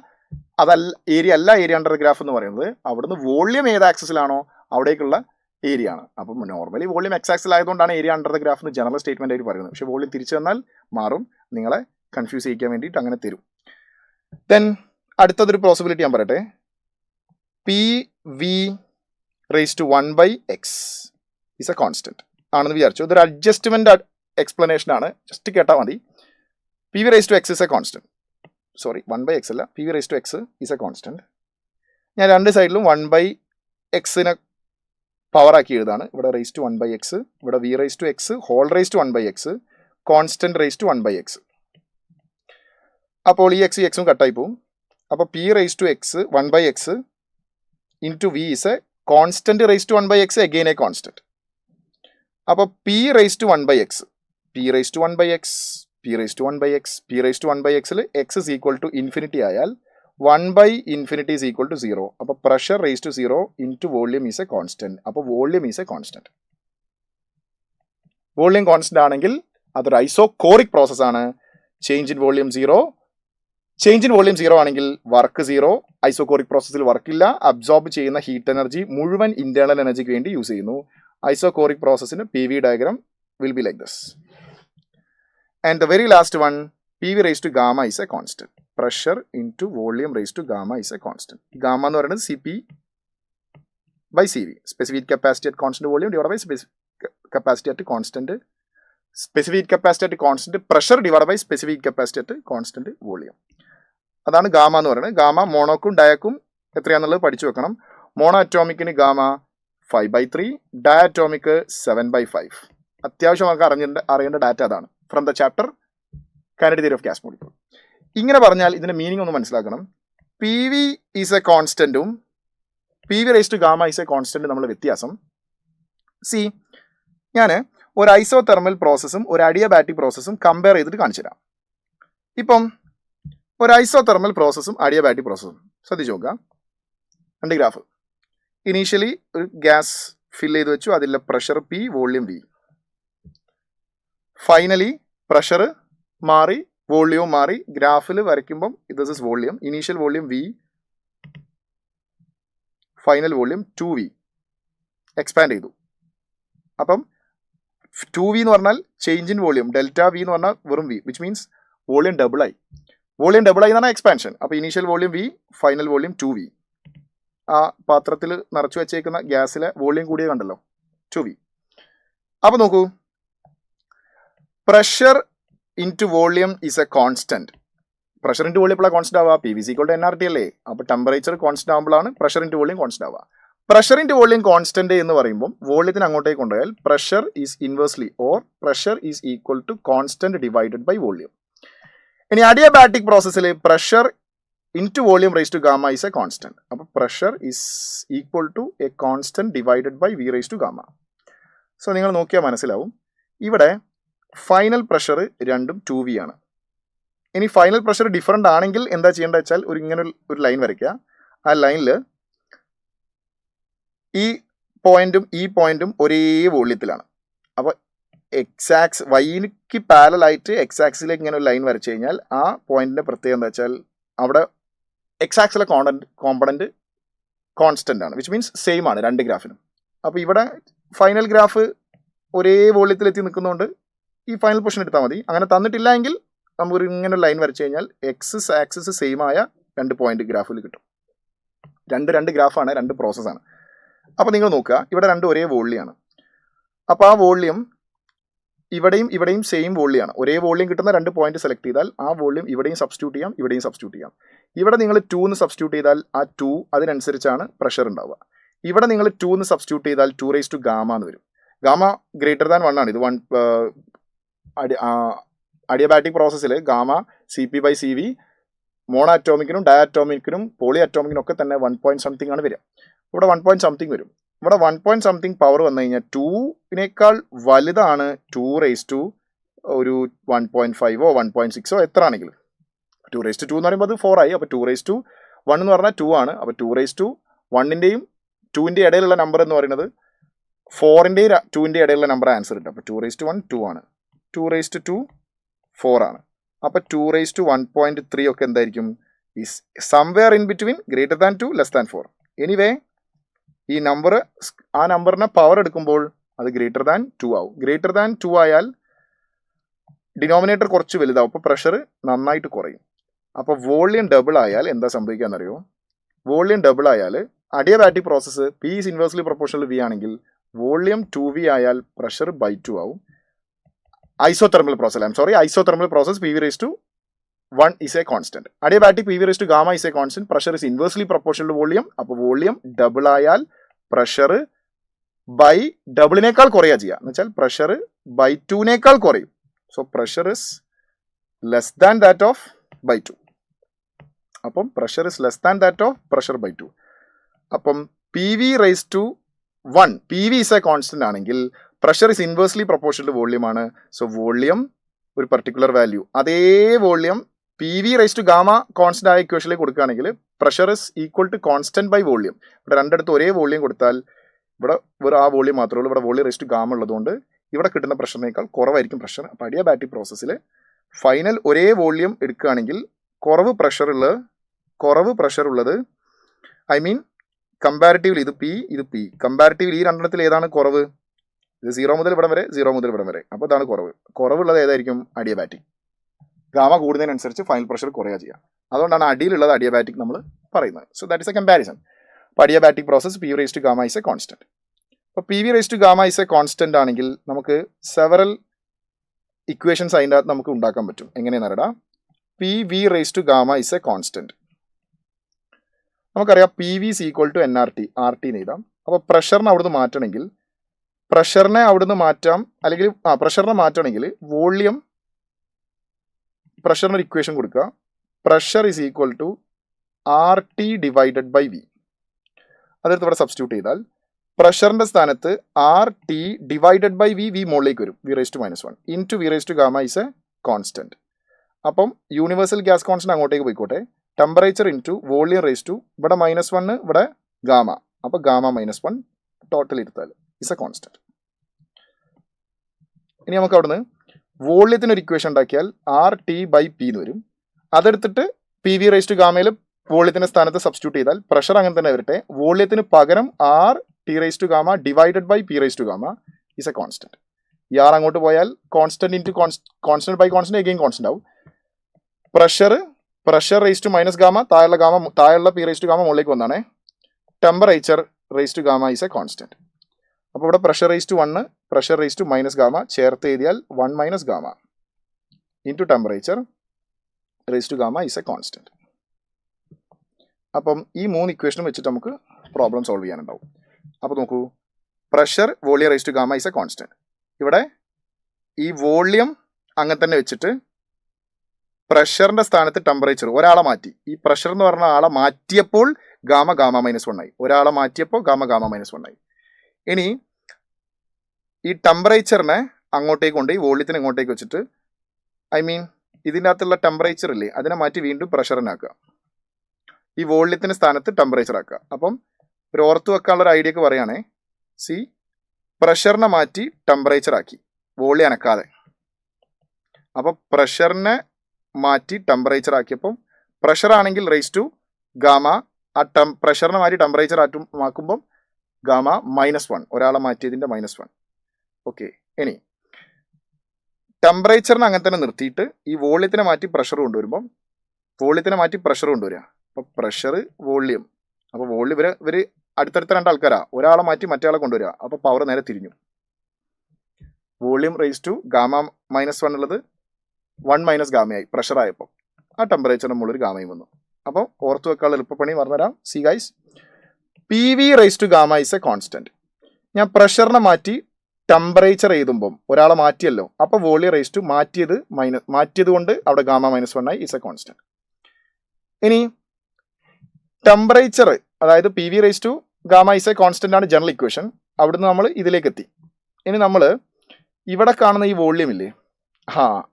അതല്ല ഏരിയ അല്ല ഏരിയ അണ്ടർ ദ ഗ്രാഫ് എന്ന് പറയുന്നത്, അവിടുന്ന് വോളിയം ഏത് ആക്സിസിലാണോ അവിടേക്കുള്ള ഏരിയ ആണ്. അപ്പം നോർമലി വോളിയം എക്സ് ആക്സിൽ ആയതുകൊണ്ടാണ് ഏരിയ അണ്ടർ ദ ഗ്രാഫ് എന്ന് ജനറൽ സ്റ്റേറ്റ്മെന്റ് ആയിട്ട് പറയുന്നത്. പക്ഷേ വോളിയം തിരിച്ചു വന്നാൽ മാറും, നിങ്ങളെ കൺഫ്യൂസ് ചെയ്യിക്കാൻ വേണ്ടിയിട്ട് അങ്ങനെ തരും. ദെൻ അടുത്തതൊരു പോസിബിലിറ്റി ഞാൻ പറയട്ടെ, P V raise to 1/x is a constant ആണെന്ന് വിചാരിച്ചു. ഇതൊരു അഡ്ജസ്റ്റ്മെന്റ് എക്സ്പ്ലനേഷൻ ആണ്, ജസ്റ്റ് കേട്ടാൽ മതി. P V raise to X is a constant, sorry 1/x അല്ല, P V raise to X is a constant. ഞാൻ രണ്ട് സൈഡിലും 1/xനെ പവർ ആക്കി എഴുതാണ്. ഇവിടെ റേസ് ടു 1/x, ഇവിടെ V raise to X whole raise to 1/x, constant raise to 1/x. അപ്പോൾ ഈ X എക്സും കട്ടായി പോവും. അപ്പോൾ P raise to X 1/x into V is a constant raise to 1/x again a constant. അപ്പോൾ P raise to 1/x, P raise to 1/x, P raise to 1/x, P raise to 1/xൽ X is equal to infinity ആയാൽ 1/∞ is equal to 0. അപ്പോൾ pressure raise to 0 into volume is a constant. അപ്പോൾ volume is a constant. Volume constant ആണെങ്കിൽ അതൊരു isochoric process ആണ്. Change in volume 0, change in volume 0 ആണെങ്കിൽ work 0. Isochoric പ്രോസസ്സിൽ വർക്കില്ല, absorb ചെയ്യുന്ന ഹീറ്റ് എനർജി മുഴുവൻ ഇന്റേണൽ എനർജിക്ക് വേണ്ടി യൂസ് ചെയ്യുന്നു. ഐസോകോറിക് പ്രോസസ്സിന് P V diagram will be like this. And the very last one, P V raise to gamma is a constant. Pressure into volume raise to gamma is a constant. Gamma എന്ന് പറയുന്നത് CP/CV, specific capacity at constant volume divide by specific capacity at constant, specific capacity at constant pressure divide by specific capacity at constant volume. അതാണ് gamma എന്ന് പറയുന്നത്. Gamma മോണോക്കും ഡയക്കും എത്രയാണെന്നുള്ളത് പഠിച്ചു വെക്കണം. മോണോ അറ്റോമിക്കിന് ഗാമ 5/3, ഡയറ്റോമിക് 7/5. അത്യാവശ്യം നമുക്ക് അറിയേണ്ട ഡാറ്റ അതാണ് from the chapter kinetic theory of gas molecule. ഇങ്ങനെ പറഞ്ഞാൽ ഇതിന്റെ മീനിങ് ഒന്ന് മനസ്സിലാക്കണം. P V is a കോൺസ്റ്റൻറ്റും P V raise to gamma is a കോൺസ്റ്റൻറ്റും നമ്മൾ വ്യത്യാസം. സി, ഞാൻ ഒരു ഐസോതെർമൽ പ്രോസസ്സും ഒരു അഡിയബാറ്റിക് പ്രോസസ്സും കമ്പയർ ചെയ്തിട്ട് കാണിച്ചു തരാം. ഇപ്പം ഒരു ഐസോതെർമൽ പ്രോസസ്സും അഡിയബാറ്റിക് പ്രോസസ്സും ശ്രദ്ധിച്ച് നോക്കുക. രണ്ട് ഗ്രാഫ്. ഇനീഷ്യലി ഒരു ഗ്യാസ് ഫിൽ ചെയ്ത് വെച്ചു, അതിലെ pressure P, volume V. Finally pressure മാറി, വോള്യൂം മാറി. ഗ്രാഫിൽ വരയ്ക്കുമ്പം this is volume, initial volume V, final volume 2v expand ചെയ്തു. അപ്പം 2v എന്ന് പറഞ്ഞാൽ change in volume, delta V എന്ന് പറഞ്ഞാൽ വെറും V, which means volume double ആയി. വോള്യൂം ഡബിൾ ആയി എന്ന് പറഞ്ഞാൽ എക്സ്പാൻഷൻ. അപ്പോൾ initial volume V, final volume 2v. ആ പാത്രത്തിൽ നിറച്ചു വെച്ചേക്കുന്ന ഗ്യാസിലെ വോള്യൂം കൂടിയ കണ്ടല്ലോ, 2v. അപ്പോൾ നോക്കൂ, pressure into volume is a constant. Pressure into volume എപ്പോഴാണ് കോൺസ്റ്റന്റ് ആവുക? പി വി സി = NRT അല്ലേ? അപ്പോൾ ടെമ്പറേച്ചർ കോൺസ്റ്റന്റ് ആകുമ്പോഴാണ് പ്രഷർ ഇൻറ്റു വോള്യൂം കോൺസ്റ്റന്റ് ആവുക. പ്രഷർ ഇൻറ്റു വോള്യൂം കോൺസ്റ്റന്റ് എന്ന് പറയുമ്പോൾ വോള്യത്തിന് അങ്ങോട്ടേക്ക് കൊണ്ടുപോയാൽ pressure is inversely or pressure is equal to constant divided by volume. ഇനി അഡിയബാറ്റിക് പ്രോസസ്സിൽ pressure into volume raise to gamma is a constant. അപ്പോൾ pressure is equal to a constant divided by V raise to gamma. So നിങ്ങൾ നോക്കിയാൽ മനസ്സിലാവും, ഇവിടെ final pressure രണ്ടും 2v ആണ്. ഇനി ഫൈനൽ പ്രഷർ ഡിഫറൻ്റ് ആണെങ്കിൽ എന്താ ചെയ്യേണ്ടത് വെച്ചാൽ ഇങ്ങനെ ഒരു ലൈൻ വരയ്ക്കുക. ആ ലൈനിൽ ഈ പോയിന്റും ഒരേ വോള്യത്തിലാണ്. അപ്പോൾ എക്സാക്സ് വൈക്ക് പാരലായിട്ട് എക്സാക്സിലേക്ക് ഇങ്ങനെ ഒരു ലൈൻ വരച്ചു കഴിഞ്ഞാൽ ആ പോയിന്റിന്റെ പ്രത്യേകത എന്താ വെച്ചാൽ അവിടെ എക്സാക്സിലെ കോമ്പണന്റ് കോൺസ്റ്റന്റ് ആണ്, വിച്ച് മീൻസ് സെയിം ആണ് രണ്ട് ഗ്രാഫിനും. അപ്പോൾ ഇവിടെ ഫൈനൽ ഗ്രാഫ് ഒരേ വോള്യത്തിലെത്തി നിൽക്കുന്നതുകൊണ്ട് ഈ ഫൈനൽ പൊസിഷൻ എടുത്താൽ മതി. അങ്ങനെ തന്നിട്ടില്ല എങ്കിൽ നമുക്ക് ഇങ്ങനെ ലൈൻ വരച്ചു കഴിഞ്ഞാൽ എക്സ് ആക്സിസ് സെയിം ആയ രണ്ട് പോയിന്റ് ഗ്രാഫിൽ കിട്ടും. രണ്ട് ഗ്രാഫാണ്, രണ്ട് പ്രോസസ്സാണ്. അപ്പോൾ നിങ്ങൾ നോക്കുക, ഇവിടെ രണ്ടും ഒരേ വോള്യമാണ്. അപ്പോൾ ആ വോള്യം ഇവിടെയും സെയിം വോള്യമാണ്. ഒരേ വോള്യം കിട്ടുന്ന രണ്ട് പോയിന്റ് സെലക്ട് ചെയ്താൽ ആ വോള്യം ഇവിടെയും സബ്സ്റ്റിറ്റ്യൂട്ട് ചെയ്യാം, ഇവിടെയും സബ്സ്റ്റിറ്റ്യൂട്ട് ചെയ്യാം. ഇവിടെ നിങ്ങൾ 2 എന്ന് സബ്സ്റ്റിറ്റ്യൂട്ട് ചെയ്താൽ ആ 2 അതിനനുസരിച്ചാണ് പ്രഷർ ഉണ്ടാവുക. ഇവിടെ നിങ്ങൾ 2 എന്ന് സബ്സ്റ്റിറ്റ്യൂട്ട് ചെയ്താൽ 2 റേസ് ടു ഗാമ എന്ന് വരും. ഗാമ ഗ്രേറ്റർ ദാൻ 1 ആണ്. ഇത് അഡിയബാറ്റിക് പ്രോസസ്സിൽ ഗാമ CP/CV മോണോ അറ്റോമിക്കിനും ഡയ അറ്റോമിക്കിനും പോളി അറ്റോമിക്കിനും ഒക്കെ തന്നെ 1 something ആണ് വരിക. ഇവിടെ 1 something വരും. ഇവിടെ 1 something പവർ വന്നു കഴിഞ്ഞാൽ 2-നേക്കാൾ വലുതാണ് 2 റേസ് ടു ഒരു 1.5 1.6 എത്ര ആണെങ്കിലും. 2 റേസ് ടു 2 എന്ന് പറയുമ്പോൾ അത് 4 ആയി. അപ്പോൾ 2 റേസ് ടു 1 എന്ന് പറഞ്ഞാൽ 2 ആണ്. അപ്പോൾ 2 റേസ് ടു 1-ൻ്റെയും 2-ൻ്റെയും ഇടയിലുള്ള നമ്പർ എന്ന് പറയുന്നത് 4-ൻ്റെയും 2-ൻ്റെയും ഇടയിലുള്ള നമ്പർ ആൻസർ കിട്ടും. അപ്പോൾ 2 റേസ് ടു 1 2 ആണ്, 2 റേസ് ടു 2 4 ആണ്. അപ്പോൾ 2 റേസ് ടു 1.3 ഒക്കെ എന്തായിരിക്കും? Is somewhere in between greater than 2 less than 4. Anyway ഈ നമ്പർ, ആ നമ്പറിനെ പവർ എടുക്കുമ്പോൾ അത് ഗ്രേറ്റർ ദാൻ 2 ആവും. ഗ്രേറ്റർ ദാൻ 2 ആയാൽ ഡിനോമിനേറ്റർ കുറച്ച് വലുതാവും, അപ്പോൾ പ്രഷർ നന്നായിട്ട് കുറയും. അപ്പോൾ വോള്യം ഡബിൾ ആയാൽ എന്താ സംഭവിക്കാന്നറിയോ? വോള്യം ഡബിൾ ആയാൽ adiabatic process P is inversely proportional V ആണെങ്കിൽ വോള്യം 2v ആയാൽ പ്രഷർ ബൈ 2 ആവും. Isothermal process P V raise to 1 is a constant. Adiabatic PV raised to gamma is a constant. Pressure is inversely proportional to volume. അപ്പോൾ volume double ആയാൽ pressure by ഡബിളിനേക്കാൾ കുറയുക ചെയ്യുക എന്ന് വെച്ചാൽ pressure by 2-നേക്കാൾ കുറയും. So pressure is less than that of by 2. അപ്പം pressure is less than that of pressure by 2. അപ്പം P V raise to 1, P V is a constant ആണെങ്കിൽ pressure is inversely proportional to volume ആണ്. So volume ഒരു particular value, അതേ volume P V raise to gamma constant ആയ ഇക്വേഷനിലേക്ക് കൊടുക്കുകയാണെങ്കിൽ pressure is equal to constant by volume. ഇവിടെ രണ്ടിടത്ത് ഒരേ volume കൊടുത്താൽ ഇവിടെ വെറും ആ വോള്യം മാത്രമേ ഉള്ളൂ. ഇവിടെ വോള്യം റേസ് ടു ഗാമ ഉള്ളതുകൊണ്ട് ഇവിടെ കിട്ടുന്ന പ്രഷറിനേക്കാൾ കുറവായിരിക്കും പ്രഷർ. അപ്പോൾ അഡിയബാറ്റിക് പ്രോസസ്സിൽ ഫൈനൽ ഒരേ വോള്യം എടുക്കുകയാണെങ്കിൽ കുറവ് പ്രഷർ ഉള്ളത്, ഐ മീൻ കമ്പാരിറ്റീവ്ലി ഇത് പി കമ്പാരിറ്റീവ്ലി ഈ രണ്ടെണ്ണത്തിൽ ഏതാണ് കുറവ്? ഇത് 0 മുതൽ ഇവിടം വരെ, 0 മുതൽ ഇവിടം വരെ. അപ്പോൾ ഇതാണ് കുറവുള്ളത് ഏതായിരിക്കും? അഡിയബാറ്റിക്. ഗാമ കൂടുന്നതിനനുസരിച്ച് ഫൈനൽ പ്രഷർ കുറയുക ചെയ്യുക. അതുകൊണ്ടാണ് അടിയിലുള്ളത് അഡിയബാറ്റിക് നമ്മൾ പറയുന്നത്. So that is a comparison. അപ്പോൾ adiabatic process P V raise to gamma is a constant. അപ്പോൾ P V raise to gamma is a constant ആണെങ്കിൽ നമുക്ക് സെവറൽ ഇക്വേഷൻസ് അതിൻ്റെ അകത്ത് നമുക്ക് ഉണ്ടാക്കാൻ പറ്റും. എങ്ങനെയെന്ന് അറിയാം. P V raise to gamma is a constant. നമുക്കറിയാം P V is equal to NRT, RT എന്ന് എഴുതാം. അപ്പോൾ പ്രഷറിനെ അവിടുന്ന് മാറ്റണമെങ്കിൽ പ്രഷറിനെ മാറ്റണമെങ്കിൽ പ്രഷറിനൊരു ഇക്വേഷൻ കൊടുക്കുക. Pressure is equal to R T divided by V. അതെടുത്ത് ഇവിടെ സബ്സ്റ്റിറ്റ്യൂട്ട് ചെയ്താൽ പ്രഷറിന്റെ സ്ഥാനത്ത് R T divided by V, V മുകളിലേക്ക് വരും, V raise to -1 into V raise to gamma is a constant. അപ്പം യൂണിവേഴ്സൽ ഗ്യാസ് കോൺസ്റ്റന്റ് അങ്ങോട്ടേക്ക് പോയിക്കോട്ടെ. Temperature into volume raise to ഇവിടെ -1, ഇവിടെ ഗാമ, അപ്പോൾ ഗാമ -1 ടോട്ടൽ എടുത്താൽ ഇസ് എ കോൺസ്റ്റന്റ്. ഇനി നമുക്ക് അവിടുന്ന് വോള്യത്തിന് ഒരു ഇക്വേഷൻ ഉണ്ടാക്കിയാൽ ആർ ടി ബൈ പി എന്ന് വരും. അതെടുത്തിട്ട് പി വി റേസ് ടു ഗാമയിൽ വോള്യത്തിന്റെ സ്ഥാനത്ത് സബ്സ്റ്റിറ്റ്യൂട്ട് ചെയ്താൽ പ്രഷർ അങ്ങനെ തന്നെ വരട്ടെ. വോള്യത്തിന് പകരം R T raise to gamma divided by P raise to gamma is a constant. ഈ ആർ അങ്ങോട്ട് പോയാൽ constant into constant by constant again constant ആവും. Pressure raise to minus gamma, താഴെയുള്ള പി റേസ് ടു ഗാമ മുകളിലേക്ക് വന്നാണ്. Temperature raise to gamma is a constant. അപ്പോൾ ഇവിടെ pressure raise to 1, pressure raise to minus gamma ചേർത്ത് എഴുതിയാൽ 1 minus gamma into temperature raise to gamma is a constant. അപ്പം ഈ 3 ഇക്വേഷനും വെച്ചിട്ട് നമുക്ക് പ്രോബ്ലം സോൾവ് ചെയ്യാനുണ്ടാവും. അപ്പോൾ നോക്കൂ, pressure volume raise to gamma is a constant. ഇവിടെ ഈ വോളിയം അങ്ങനെ തന്നെ വെച്ചിട്ട് പ്രഷറിന്റെ സ്ഥാനത്ത് ടെമ്പറേച്ചർ ഒരാളെ മാറ്റി. ഈ പ്രഷർ എന്ന് പറഞ്ഞ ആളെ മാറ്റിയപ്പോൾ ഗാമ -1 ആയി, ഒരാളെ മാറ്റിയപ്പോൾ ഗാമ -1 ആയി. ഇനി ഈ ടെമ്പറേച്ചറിനെ അങ്ങോട്ടേക്ക് കൊണ്ട് ഈ വോള്യത്തിന് ഇങ്ങോട്ടേക്ക് വെച്ചിട്ട്, ഐ മീൻ ഇതിൻ്റെ അകത്തുള്ള ടെമ്പറേച്ചർ ഇല്ലേ അതിനെ മാറ്റി വീണ്ടും പ്രഷറിനാക്കുക. ഈ വോള്യത്തിന് സ്ഥാനത്ത് ടെമ്പറേച്ചർ ആക്കുക. അപ്പം ഒരു ഓർത്ത് വെക്കാനുള്ള ഒരു ഐഡിയക്ക് പറയുകയാണേ, സി പ്രഷറിനെ മാറ്റി ടെമ്പറേച്ചർ ആക്കി, വോള്യം അനക്കാതെ. അപ്പോൾ പ്രഷറിനെ മാറ്റി ടെമ്പറേച്ചർ ആക്കിയപ്പം പ്രഷർ ആണെങ്കിൽ റേസ് ടു ഗാമ, ആ പ്രഷറിനെ മാറ്റി ടെമ്പറേച്ചർ ആക്കുമ്പം ഗാമ -1, ഒരാളെ മാറ്റിയതിൻ്റെ -1. ഓക്കെ, ഇനി ടെമ്പറേച്ചറിനെ അങ്ങനെ തന്നെ നിർത്തിയിട്ട് ഈ വോള്യത്തിനെ മാറ്റി പ്രഷർ കൊണ്ടുവരുമ്പം വോള്യത്തിനെ മാറ്റി പ്രഷർ കൊണ്ടുവരിക. അപ്പോൾ പ്രഷർ വോള്യം, അപ്പോൾ വോള്യം ഇവർ അടുത്തടുത്ത 2 ആൾക്കാരാ, ഒരാളെ മാറ്റി മറ്റേ കൊണ്ടുവരിക. അപ്പോൾ പവർ നേരെ തിരിഞ്ഞു. വോള്യം റേസ് ടു ഗാമ -1 ഉള്ളത് 1 മൈനസ് ഗാമയായി പ്രഷറായപ്പോൾ. ആ ടെമ്പറേച്ചറിന് മുകളിൽ ഗാമയും വന്നു. അപ്പോൾ ഓർത്ത് വെക്കാനുള്ള എളുപ്പപ്പണി പറഞ്ഞുതരാം. See guys, P V raise to gamma is a constant. ഞാൻ പ്രഷറിനെ മാറ്റി ടെമ്പറേച്ചർ എഴുതുമ്പം ഒരാളെ മാറ്റിയല്ലോ, അപ്പോൾ വോളിയം റേസ് ടു മാറ്റിയത് കൊണ്ട് അവിടെ ഗാമ -1 ആയി, ഈസ് എ കോൺസ്റ്റന്റ്. ഇനി ടെമ്പറേച്ചർ, അതായത് P V raise to gamma is a constant ആണ് ജനറൽ ഇക്വേഷൻ. അവിടുന്ന് നമ്മൾ ഇതിലേക്ക് എത്തി. ഇനി നമ്മൾ ഇവിടെ കാണുന്ന ഈ വോള്യം ഇല്ലേ,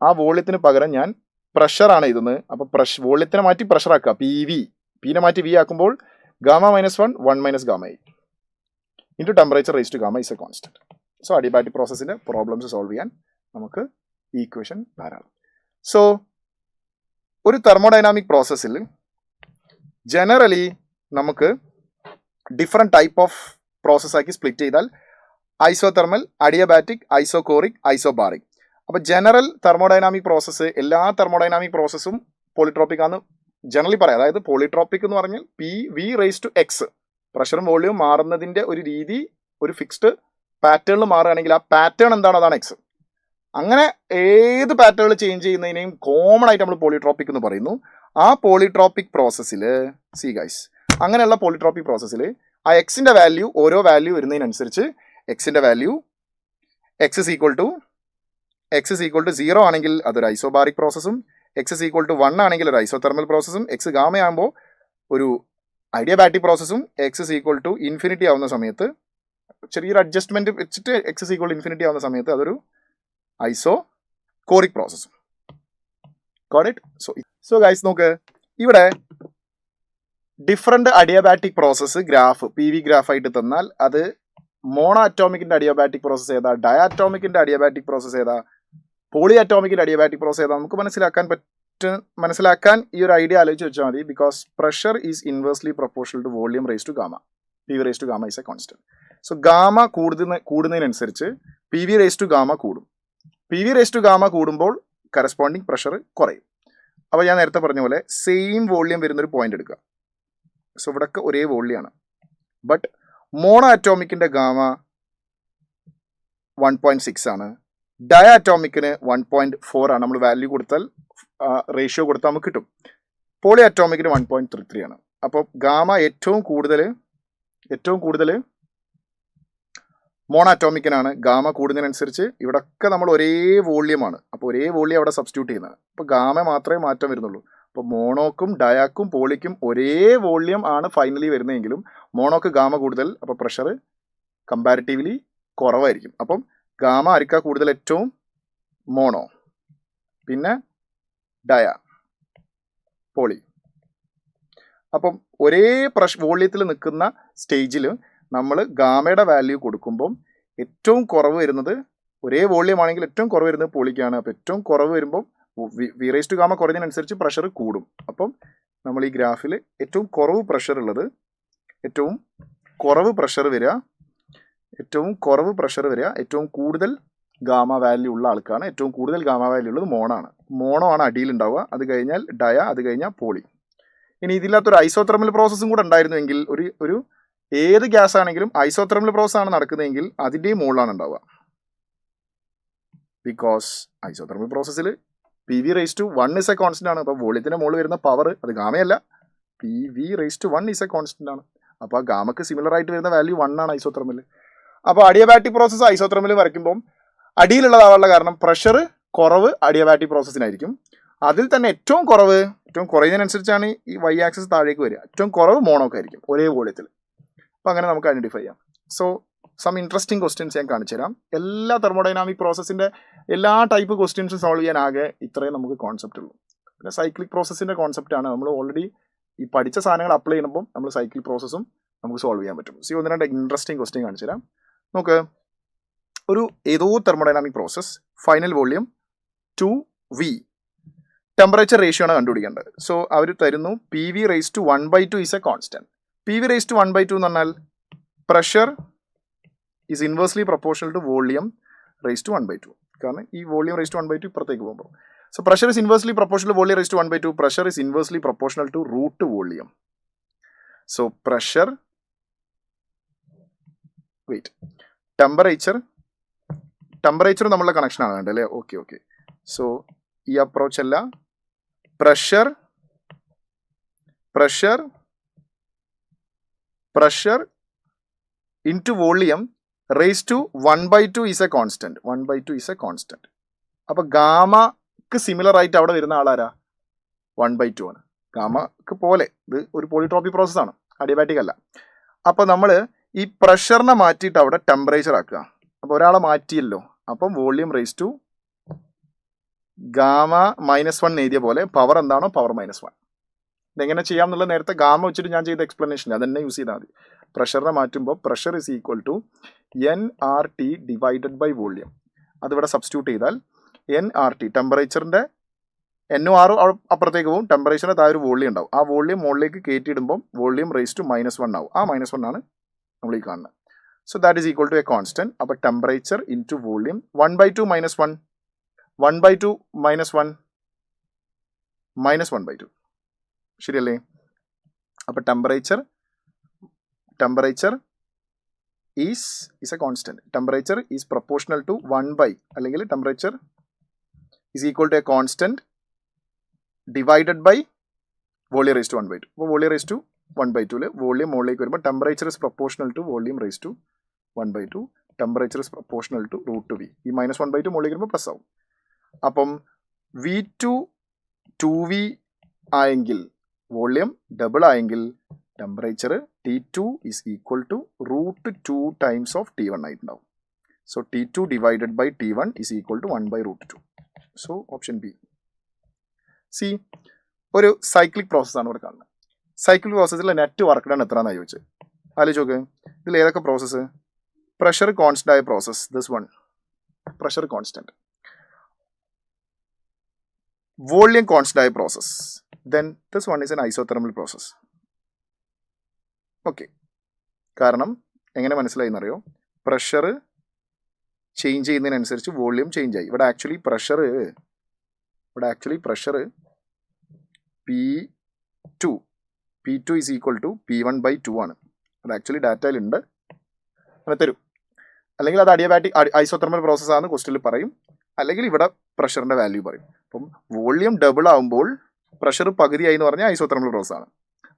ആ വോള്യത്തിന് പകരം ഞാൻ പ്രഷറാണ് എഴുതുന്നത്. അപ്പോൾ വോള്യത്തിനെ മാറ്റി പ്രഷർ ആക്കുക, പിനെ മാറ്റി വി ആക്കുമ്പോൾ gamma -1 1 minus gamma into temperature raise to gamma is a constant. So adiabatic പ്രോസസ്സിൻ്റെ പ്രോബ്ലംസ് സോൾവ് ചെയ്യാൻ നമുക്ക് ഈ ഇക്വേഷൻ ധാരാളം. സോ ഒരു തെർമോഡൈനാമിക് പ്രോസസ്സിൽ ജനറലി നമുക്ക് ഡിഫറെൻറ്റ് ടൈപ്പ് ഓഫ് പ്രോസസ്സാക്കി സ്പ്ലിറ്റ് ചെയ്താൽ ഐസോതെർമൽ, അഡിയബാറ്റിക്, ഐസോകോറിക്, ഐസോബാറിക്. അപ്പോൾ ജനറൽ തെർമോഡൈനാമിക് പ്രോസസ്സ്, എല്ലാ തെർമോഡൈനാമിക് പ്രോസസ്സും പോളിട്രോപ്പിക് ആണ് ജനറലി പറയാം. അതായത് പോളിട്രോപ്പിക് എന്ന് പറഞ്ഞാൽ P V raise to X, പ്രഷറും വോളിയവും മാറുന്നതിൻ്റെ ഒരു രീതി ഒരു ഫിക്സ്ഡ് പാറ്റേണിൽ മാറുകയാണെങ്കിൽ ആ പാറ്റേൺ എന്താണ്, അതാണ് എക്സ്. അങ്ങനെ ഏത് പാറ്റേണിൽ ചേഞ്ച് ചെയ്യുന്നതിനെയും കോമൺ ആയിട്ട് നമ്മൾ പോളിട്രോപ്പിക് എന്ന് പറയുന്നു. ആ പോളിട്രോപ്പിക് പ്രോസസ്സിൽ സി ഗൈസ്, അങ്ങനെയുള്ള പോളിട്രോപ്പിക് പ്രോസസ്സിൽ ആ എക്സിൻ്റെ വാല്യൂ, ഓരോ വാല്യൂ വരുന്നതിനനുസരിച്ച് എക്സിൻ്റെ value X is equal to 0 ആണെങ്കിൽ അതൊരു ഐസോബാറിക് പ്രോസസ്സും, എക്സ് ഇസ് ഈക്വൽ ടു 1 ആണെങ്കിൽ ഒരു ഐസോതെർമൽ പ്രോസസ്സും, എക്സ് ഗാമയാകുമ്പോൾ ഒരു അഡിയബാറ്റിക് പ്രോസസ്സും, X is equal to infinity ആവുന്ന സമയത്ത് ചെറിയൊരു അഡ്ജസ്റ്റ്മെൻറ്റ് വെച്ചിട്ട് X is equal to infinity ആവുന്ന സമയത്ത് അതൊരു ഐസോകോറിക് പ്രോസസ്സും. Got it? സോ ഗൈസ് നോക്ക്, ഇവിടെ different adiabatic process graph P V ഗ്രാഫായിട്ട് തന്നാൽ അത് മോണോ അറ്റോമിക്കിൻ്റെ അഡിയബാറ്റിക് പ്രോസസ്സ് ഏതാ, ഡയാറ്റോമിക്കിൻ്റെ അഡിയബാറ്റിക് പ്രോസസ്സ് ഏതാ, പോളി അറ്റോമിക്കിൻ്റെ അഡിയബാറ്റിക് പ്രോസസ്സ് ഏതാ, നമുക്ക് മനസ്സിലാക്കാൻ ഈ ഒരു ഐഡിയ ആലോചിച്ച് വെച്ചാൽ മതി. Because pressure is inversely proportional to volume raise to gamma, P V raise to gamma is a constant. So gamma കൂടുന്നതിനനുസരിച്ച് P V raise to gamma കൂടും. P V raise to gamma കൂടുമ്പോൾ corresponding pressure കുറയും. അപ്പോൾ ഞാൻ നേരത്തെ പറഞ്ഞ പോലെ same volume വരുന്നൊരു പോയിന്റ് എടുക്കുക. സോ ഇവിടെയൊക്കെ ഒരേ വോള്യമാണ്. ബട്ട് മോണോ അറ്റോമിക്കിൻ്റെ ഗാമ 1.6 ആണ്, ഡയാറ്റോമിക്കിന് 1.4 ആണ്. നമ്മൾ വാല്യൂ കൊടുത്താൽ റേഷ്യോ കൊടുത്താൽ നമുക്ക് കിട്ടും. പോളി അറ്റോമിക്കിന് 1.33 ആണ്. അപ്പോൾ ഗാമ ഏറ്റവും കൂടുതൽ മോണോ അറ്റോമിക്കിനാണ്. ഗാമ കൂടുന്നതിനനുസരിച്ച് ഇവിടെയൊക്കെ നമ്മൾ ഒരേ വോള്യമാണ്. അപ്പോൾ ഒരേ വോള്യം അവിടെ സബ്സ്റ്റിറ്റ്യൂട്ട് ചെയ്യുന്നത്. അപ്പോൾ ഗാമ മാത്രമേ മാറ്റം വരുന്നുള്ളൂ. അപ്പോൾ മോണോക്കും ഡയാക്കും പോളിക്കും ഒരേ വോള്യം ആണ് ഫൈനലി വരുന്നതെങ്കിലും മോണോക്ക് ഗാമ കൂടുതൽ, അപ്പോൾ പ്രഷർ കമ്പാരിറ്റീവ്ലി കുറവായിരിക്കും. അപ്പം ഗാമ ആർക്കാ കൂടുതൽ? ഏറ്റവും മോണോ, പിന്നെ ഡയ, പോളി. അപ്പം ഒരേ വോള്യത്തിൽ നിൽക്കുന്ന സ്റ്റേജിൽ നമ്മൾ ഗാമയുടെ വാല്യൂ കൊടുക്കുമ്പം ഏറ്റവും കുറവ് വരുന്നത്, ഒരേ വോള്യം ആണെങ്കിൽ ഏറ്റവും കുറവ് വരുന്നത് പോളിക്കാണ്. അപ്പോൾ ഏറ്റവും കുറവ് വരുമ്പം വി റൈസ് ടു ഗാമ കുറഞ്ഞതിനനുസരിച്ച് പ്രഷർ കൂടും. അപ്പം നമ്മൾ ഈ ഗ്രാഫിൽ ഏറ്റവും കുറവ് പ്രഷർ ഉള്ളത്, ഏറ്റവും കുറവ് പ്രഷർ വരിക, ഏറ്റവും കൂടുതൽ ഗാമ വാല്യൂ ഉള്ള ആൾക്കാണ്. ഏറ്റവും കൂടുതൽ ഗാമ വാല്യൂ ഉള്ളത് മോണാണ്. മോണോ ആണ് അടിയിലുണ്ടാവുക, അത് കഴിഞ്ഞാൽ ഡയ, അത് കഴിഞ്ഞാൽ പോളി. ഇനി ഇതിനകത്തൊരു ഐസോതെർമൽ പ്രോസസ്സും കൂടെ ഉണ്ടായിരുന്നുവെങ്കിൽ, ഒരു ഏത് ഗ്യാസ് ആണെങ്കിലും ഐസോതെർമൽ പ്രോസസ് ആണ് നടക്കുന്നതെങ്കിൽ അതിൻ്റെയും മുകളിലാണ് ഉണ്ടാവുക. ബിക്കോസ് ഐസോതെർമൽ പ്രോസസ്സിൽ PV raise to 1 is a constant ആണ്. അപ്പോൾ വോള്യത്തിൻ്റെ മുകളിൽ വരുന്ന പവർ അത് ഗാമയല്ല, PV raise to 1 is a constant ആണ്. അപ്പോൾ ആ ഗാമക്ക് സിമിലർ ആയിട്ട് വരുന്ന വാല്യൂ 1 ആണ് ഐസോതെർമൽ. അപ്പോൾ അഡിയബാറ്റിക് പ്രോസസ്സ് ഐസോതെർമൽ വരയ്ക്കുമ്പോൾ അടിയിലുള്ളതാവാനുള്ള കാരണം പ്രഷർ കുറവ് അഡിയബാറ്റിക് പ്രോസസ്സിനായിരിക്കും. അതിൽ തന്നെ ഏറ്റവും കുറയുന്നതിനനുസരിച്ചാണ് ഈ Y ആക്സിസ് താഴേക്ക് വരിക. ഏറ്റവും കുറവ് മോണോക്കായിരിക്കും ഒരേ വോള്യത്തിൽ. അപ്പോൾ അങ്ങനെ നമുക്ക് ഐഡൻറ്റിഫൈ ചെയ്യാം. സോ സം ഇൻട്രസ്റ്റിംഗ് ക്വസ്റ്റ്യൻസ് ഞാൻ കാണിച്ചു തരാം. എല്ലാ തെർമോഡൈനാമിക് പ്രോസസ്സിൻ്റെ എല്ലാ ടൈപ്പ് ക്വസ്റ്റ്യൻസും സോൾവ് ചെയ്യാൻ ആകെ ഇത്രയും നമുക്ക് കോൺസെപ്റ്റ് ഉള്ളൂ. പിന്നെ സൈക്ലിക് പ്രോസസ്സിൻ്റെ കോൺസെപ്റ്റാണ്. നമ്മൾ ഓൾറെഡി ഈ പഠിച്ച സാധനങ്ങൾ അപ്ലൈ ചെയ്യുമ്പോൾ നമ്മൾ സൈക്ലിക് പ്രോസസ്സും നമുക്ക് സോൾവ് ചെയ്യാൻ പറ്റും. സോ 1-2 ഇൻട്രസ്റ്റിംഗ് ക്വസ്റ്റ്യൻ കാണിച്ചു തരാം. നമുക്ക് ഏതോ thermodynamic process, final volume 2V, temperature ratio ആണ് കണ്ടുപിടിക്കേണ്ടത്. സോ അവർ തരുന്നു PV raise to 1/2 is a constant. PV raise to 1/2 എന്ന് പറഞ്ഞാൽ pressure is inversely proportional to volume raise to 1/2. കാരണം ഈ വോള്യം റൈസ് ടു 1/2 ഇപ്പുറത്തേക്ക് പോകുമ്പോൾ, so pressure is inversely proportional to volume raise to 1/2. Pressure is inversely proportional to root volume. So pressure, temperature നമ്മളുടെ കണക്ഷനാണ് വേണ്ടത് അല്ലേ? ഓക്കെ. സോ ഈ approach അല്ല, pressure into volume raise to 1/2 is a constant. 1/2 is a constant. അപ്പോൾ ഗാമക്ക് similar ആയിട്ട് അവിടെ വരുന്ന ആളാരാ? 1/2 ആണ്. ഗാമക്ക് പോലെ ഇത് ഒരു പോളിട്രോപ്പി പ്രോസസ്സാണ്, അഡിയബാറ്റിക് അല്ല. അപ്പോൾ നമ്മൾ ഈ പ്രഷറിനെ മാറ്റിയിട്ട് അവിടെ ടെമ്പറേച്ചർ ആക്കുക. അപ്പോൾ ഒരാളെ മാറ്റിയല്ലോ, അപ്പം വോള്യം റേസ് ടു ഗാമ -1 എഴുതിയ പോലെ പവർ എന്താണോ പവർ -1. ഇതെങ്ങനെ ചെയ്യാം എന്നുള്ളത് നേരത്തെ ഗാമ വെച്ചിട്ട് ഞാൻ ചെയ്ത എക്സ്പ്ലനേഷൻ അതന്നെ യൂസ് ചെയ്താൽ മതി. പ്രഷറിനെ മാറ്റുമ്പോൾ pressure is equal to nRT divided by volume. അതിവിടെ സബ്സ്റ്റിറ്റ്യൂട്ട് ചെയ്താൽ nRT, ടെമ്പറേച്ചറിൻ്റെ NOR അപ്പുറത്തേക്ക് പോകും, ടെമ്പറേച്ചറിൻ്റെ താഴെ ഒരു വോള്യം ഉണ്ടാവും. ആ വോള്യം മുകളിലേക്ക് കയറ്റിയിടുമ്പോൾ വോള്യം റേസ് ടു -1 ആവും. ആ -1 ആണ് നമ്മൾ ഈ കാണുന്നത്. So that is equal to a constant. അപ്പോൾ ടെമ്പറേച്ചർ ഇൻറ്റു വോള്യം 1/2 -1, 1/2 -1 -1/2, ശരിയല്ലേ? അപ്പോൾ temperature is a constant. Temperature is proportional to 1/, അല്ലെങ്കിൽ temperature is equal to a constant divided by volume raise to 1/2. അപ്പോൾ വോളിയം റേസ് ടു 1/2 വോളിയം മുകളിലേക്ക് വരുമ്പോൾ temperature is proportional to volume raise to 1/2. Temperature is proportional to √V. ഈ -1/2 മുകളിലേക്ക് വരുമ്പോൾ plus ആവും. അപ്പം V2 2V ആയെങ്കിൽ, വോള്യം ഡബിൾ ആയെങ്കിൽ temperature T2 is equal to √2 times of T1 ആയിട്ടുണ്ടാവും. So T2 divided by T1 is equal to 1/√2. So option B. C, ഒരു cyclic പ്രോസസ്സാണ് ഇവിടെ കാണുന്നത്. സൈക്ലിക് പ്രോസസ്സിൽ നെറ്റ് വർക്ക് ഡൺ എത്രയാണെന്ന് ചോദിച്ചത്. ആലോചിച്ച് നോക്ക്, ഇതിൽ ഏതൊക്കെ പ്രോസസ്സ്? പ്രഷർ കോൺസ്റ്റന്റ് ആയ process, this one pressure constant. Volume constant ആയ process, then this one is an isothermal process. Okay, കാരണം എങ്ങനെ മനസ്സിലായി എന്നറിയോ? പ്രഷർ ചേഞ്ച് ചെയ്യുന്നതിനനുസരിച്ച് വോള്യം ചേഞ്ച് ആയി. ഇവിടെ actually pressure P2 is equal to P1/2 ആണ്. അത് ആക്ച്വലി ഡാറ്റയിലുണ്ട്, അങ്ങനെ തരും. അല്ലെങ്കിൽ അത് അഡിയബാറ്റിക് ഐസോതെർമൽ പ്രോസസ്സാണെന്ന് ക്വസ്റ്റ്യനിൽ പറയും, അല്ലെങ്കിൽ ഇവിടെ പ്രഷറിൻ്റെ വാല്യൂ പറയും. അപ്പം വോള്യം ഡബിൾ ആകുമ്പോൾ പ്രഷർ പകുതിയായി എന്ന് പറഞ്ഞാൽ ഐസോതെർമൽ പ്രോസസ്സാണ്.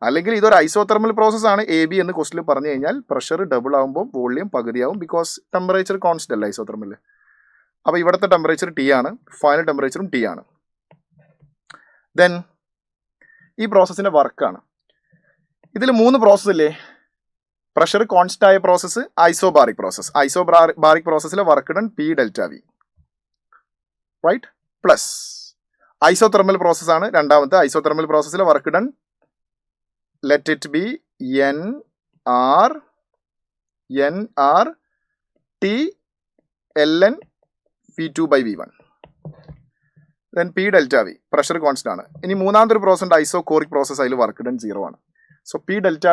അല്ലെങ്കിൽ ഇതൊരു ഐസോതെർമൽ പ്രോസസ്സാണ് AB എന്ന് ക്വസ്റ്റ്യനിൽ പറഞ്ഞു കഴിഞ്ഞാൽ പ്രഷർ ഡബിൾ ആകുമ്പോൾ വോള്യം പകുതിയാവും, ബിക്കോസ് ടെമ്പറേച്ചർ കോൺസ്റ്റന്റ് അല്ല ഐസോതെർമൽ. അപ്പോൾ ഇവിടുത്തെ ടെമ്പറേച്ചർ T ആണ്, ഫൈനൽ ടെമ്പറേച്ചറും T ആണ്. ദെൻ ഈ പ്രോസസ്സിൻ്റെ വർക്കാണ്. ഇതിൽ 3 പ്രോസസ്സ് ഇല്ലേ? പ്രഷർ കോൺസ്റ്റന്റ് ആയ പ്രോസസ്സ് ഐസോബാറിക് പ്രോസസ്സ്. ഐസോബാറിക് പ്രോസസ്സിലെ work done P delta V, right, plus isothermal പ്രോസസ്സാണ് രണ്ടാമത്തെ. ഐസോതെർമൽ പ്രോസസ്സിലെ work done let it be N R T L N V2 by V1. Then P delta V pressure constant ആണ്. ഇനി മൂന്നാമത്തെ ഒരു process ഉണ്ട് isochoric process, അതിൽ work done 0 ആണ്. So P delta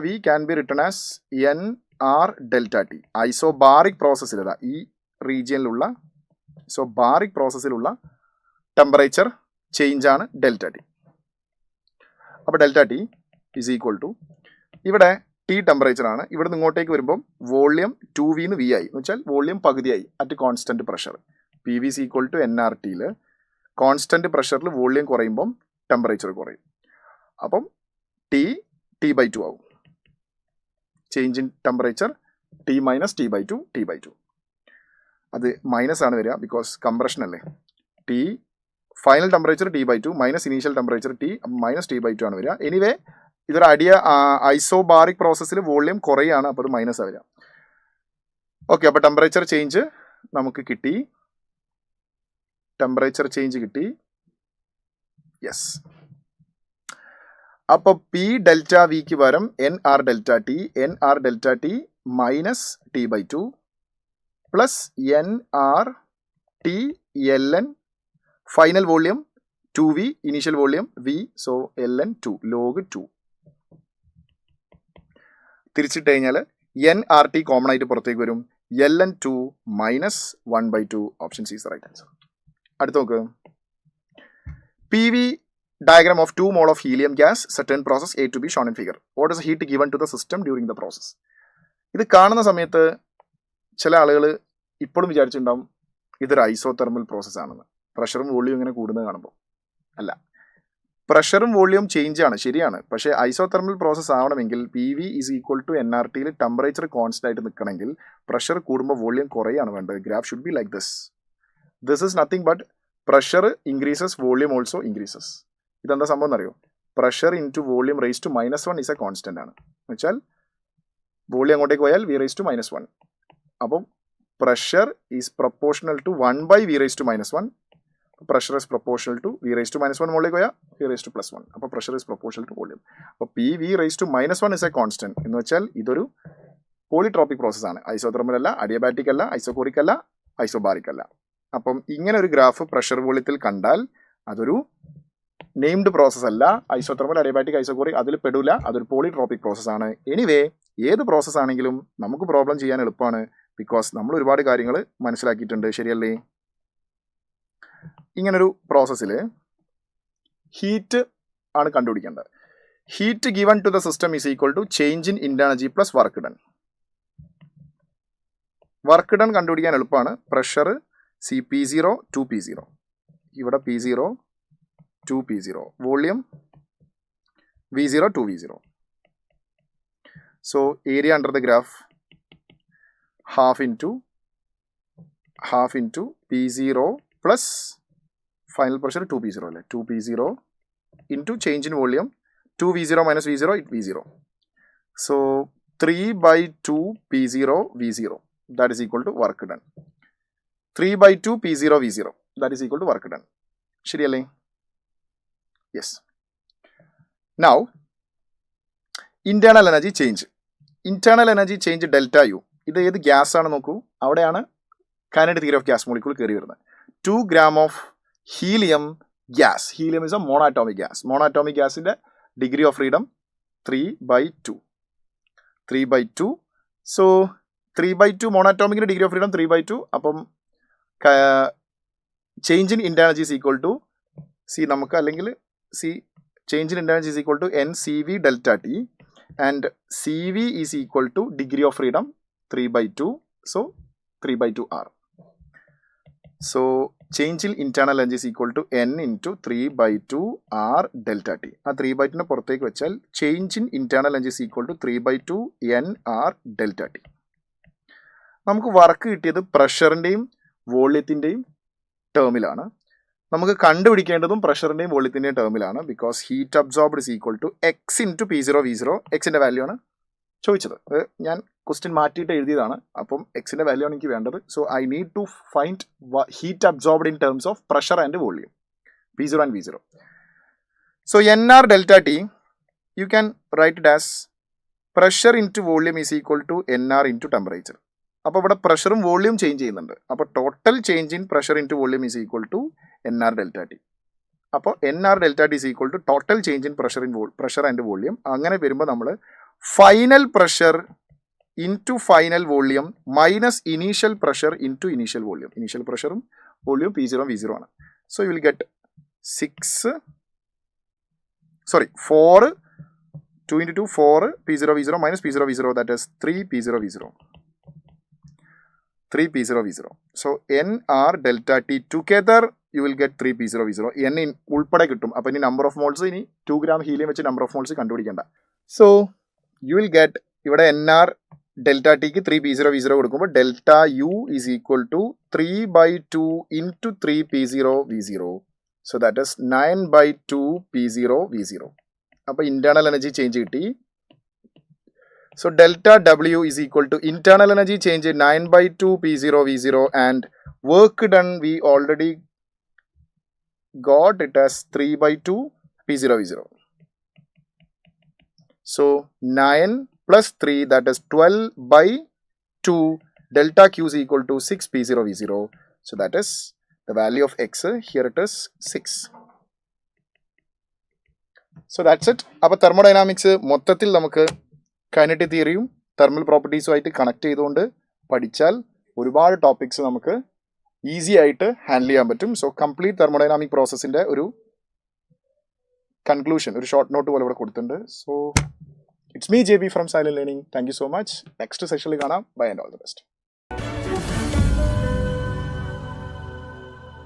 V can be written as N R delta T. Isobaric പ്രോസസ്സിൽ ഈ റീജിയനിലുള്ള ഐസോബാറിക് പ്രോസസ്സിലുള്ള ടെമ്പറേച്ചർ ചേഞ്ച് ആണ് ഡെൽറ്റ ടി. അപ്പോൾ delta T is equal to, ഇവിടെ ടി ടെമ്പറേച്ചർ ആണ്, ഇവിടെ നിന്ന് ഇങ്ങോട്ടേക്ക് വരുമ്പം വോള്യം 2V V ആയി, എന്ന് വെച്ചാൽ വോള്യം പകുതിയായി at constant pressure. P V C equal to N R ടിയിൽ കോൺസ്റ്റന്റ് പ്രഷറിൽ വോള്യം കുറയുമ്പം ടെമ്പറേച്ചർ കുറയും. അപ്പം ടി ബൈ 2 ആവും. Change in temperature T minus T by two. അത് മൈനസ് ആണ് വരിക, ബിക്കോസ് കംപ്രഷൻ അല്ലേ. T final temperature T by 2 minus initial temperature T minus T by 2 ആണ് വരിക. എനിവേ ഇതൊരു ഐസോബാറിക് പ്രോസസ്സിൽ വോള്യം കുറയാണ്, അപ്പോൾ അത് മൈനസ് വരിക. ഓക്കെ, അപ്പോൾ ടെമ്പറേച്ചർ ചേഞ്ച് നമുക്ക് കിട്ടി. യെസ്. അപ്പോൾ പി ഡെൽറ്റ വിക്ക് പകരം N R delta T minus T by 2 plus N R T L N final volume 2V, initial volume V, so L N 2 log 2. തിരിച്ചിട്ട് കഴിഞ്ഞാൽ എൻ ആർ ടി കോമൺ ആയിട്ട് പുറത്തേക്ക് വരും. L N 2 minus 1/2. Option C is right answer. അടുത്ത് നോക്ക്. P V diagram of 2 mole of helium gas, certain process A to be shown in figure. What is the heat given to the system during the process? ഇത് കാണുന്ന സമയത്ത് ചില ആളുകൾ ഇപ്പോഴും വിചാരിച്ചിട്ടുണ്ടാവും ഇതൊരു isothermal process ആണെന്ന്. പ്രഷറും വോള്യൂം ഇങ്ങനെ കൂടുന്നത് കാണുമ്പോൾ. അല്ല, പ്രഷറും വോള്യൂം ചേഞ്ച് ആണ്, ശരിയാണ്. പക്ഷേ ഐസോതെർമൽ പ്രോസസ് ആവണമെങ്കിൽ P V is equal to N R ടിയിൽ ടെമ്പറേച്ചർ കോൺസ്റ്റന്റ് ആയിട്ട് നിൽക്കണമെങ്കിൽ പ്രഷർ കൂടുമ്പോൾ വോള്യൂം കുറയാണ് വേണ്ടത്. Graph should be like this. This is nothing but pressure increases, volume also increases. ഇതെന്താ സംഭവം എന്നറിയോ? Pressure into volume raise to -1 is a constant ആണ്. എന്ന് വെച്ചാൽ വോള്യൂം അങ്ങോട്ടേക്ക് പോയാൽ വി റേസ് ടു -1. അപ്പം pressure is proportional to 1/v raise to -1. Pressure is proportional to V raise to -1 മുകളിലേക്ക് പോയാൽ വി റേസ് ടു +1. അപ്പോൾ pressure is proportional to volume. അപ്പോൾ P V raise to -1 is a constant. എന്ന് വെച്ചാൽ ഇതൊരു polytropic process ആണ്. Isothermal അല്ല, adiabatic അല്ല, ഐസോകോറിക് അല്ല, ഐസോബാറിക് അല്ല. അപ്പം ഇങ്ങനെ ഒരു ഗ്രാഫ് പ്രഷർ വോള്യത്തിൽ കണ്ടാൽ അതൊരു നെയിംഡ് പ്രോസസ് അല്ല. ഐസോതെർമൽ, അഡിയബാറ്റിക്, ഐസോകോറിക് അതിൽ പെടില്ല. അതൊരു പോളിട്രോപ്പിക് പ്രോസസ് ആണ്. എനിവേ ഏത് പ്രോസസ് ആണെങ്കിലും നമുക്ക് പ്രോബ്ലം ചെയ്യാൻ എളുപ്പമാണ്, ബിക്കോസ് നമ്മൾ ഒരുപാട് കാര്യങ്ങൾ മനസ്സിലാക്കിയിട്ടുണ്ട്. ശരിയല്ലേ? ഇങ്ങനൊരു പ്രോസസ്സിൽ ഹീറ്റ് ആണ് കണ്ടുപിടിക്കേണ്ടത്. Heat given to the system is equal to change in energy plus work done. Work done കണ്ടുപിടിക്കാൻ എളുപ്പമാണ്. പ്രഷർ സി P0 2P0, ഇവിടെ P0 2P0, volume V0 2V0. So area under the graph half into P0 plus final pressure 2P0 അല്ലേ, 2P0 into change in volume 2V0 minus V0 it V0. So 3/2 P0 V0 that is equal to work done. 3/2 P0 V0 that is equal to work done. ശരിയല്ലേ? Yes. Now internal energy change delta U. ഇത് ഏത് gas ആണ് നോക്കൂ. അവിടെയാണ് kinetic theory of gas molecule കയറി വരുന്നത്. 2 gram of helium gas. Helium is a monoatomic gas. Monoatomic ഗ്യാസിന്റെ degree of freedom 3/2. So 3/2 monoatomic degree of freedom 3/2. അപ്പം change in internal is equal to നമുക്ക് അല്ലെങ്കിൽ change in energy is equal to NCV delta T, and CV is equal to degree of freedom 3/2, so 3/2 R. So change in internal energy is equal to N into 3/2 R delta T. ആ 3/2 പുറത്തേക്ക് വെച്ചാൽ change in internal energy is equal to 3/2 N R delta T. നമുക്ക് work കിട്ടിയത് പ്രഷറിൻ്റെയും വോള്യത്തിൻ്റെയും ടേമിലാണ്. നമുക്ക് കണ്ടുപിടിക്കേണ്ടതും പ്രഷറിൻ്റെയും വോളിയത്തിൻ്റെയും ടേമിലാണ്. Because heat absorbed is equal to X into P0 V0. എക്സിൻ്റെ വാല്യൂ ആണ് ചോദിച്ചത്. അത് ഞാൻ ക്വസ്റ്റ്യൻ മാറ്റിയിട്ട് എഴുതിയതാണ്. അപ്പം എക്സിൻ്റെ വാല്യൂ ആണ് എനിക്ക് വേണ്ടത്. So I need to find heat absorbed in terms of pressure and volume P0 and V0. So NR delta T, you can write it as pressure into volume is equal to NR into temperature. അപ്പോൾ ഇവിടെ പ്രഷറും volume change ചെയ്യുന്നുണ്ട്. അപ്പോൾ total change in pressure into volume is equal to NR delta T. അപ്പോൾ NR delta T is equal to total change in pressure and volume. അങ്ങനെ വരുമ്പോൾ നമ്മൾ final pressure into final volume minus initial pressure into initial volume. Initial പ്രഷറും volume P0 V0 ആണ്. So you will get 4, 2 into 2, 4 P0 V0 minus P0 V0, that is 3 P0 V0. 3 P0 V0. So NR delta T together you will get 3 P0 V0. N in ഉൾപ്പെടെ കിട്ടും. അപ്പോൾ ഇനി number of moles ഇനി 2 gram helium വെച്ച് number of moles കണ്ടുപിടിക്കേണ്ട. So you will get ഇവിടെ NR delta Tക്ക് 3 P0 V0 കൊടുക്കുമ്പോൾ delta U is equal to 3/2 into 3 P0 V0. So that is 9/2 P0 V0. അപ്പോൾ ഇന്റേണൽ എനർജി ചേഞ്ച് കിട്ടി. So delta W is equal to internal energy change 9/2 P0 V0 and work done we already got it as 3/2 P0 V0. So 9 plus 3, that is 12/2. Delta Q is equal to 6 P0 V0. So that is the value of X. Here it is 6. So that's it. അപ്പോൾ thermodynamics മൊത്തത്തിൽ നമുക്ക് kinetic തിയറിയും thermal പ്രോപ്പർട്ടീസുമായിട്ട് connect ചെയ്തുകൊണ്ട് പഠിച്ചാൽ ഒരുപാട് topics നമുക്ക് easy ആയിട്ട് handle ചെയ്യാൻ പറ്റും. സോ കംപ്ലീറ്റ് തെർമോഡൈനാമിക് പ്രോസസ്സിൻ്റെ ഒരു കൺക്ലൂഷൻ, ഒരു ഷോർട്ട് നോട്ട് പോലെ ഇവിടെ കൊടുത്തിട്ടുണ്ട്. So it's me JB from silent learning. Thank you so much. Next സെഷനിൽ കാണാം. Bye and all the best.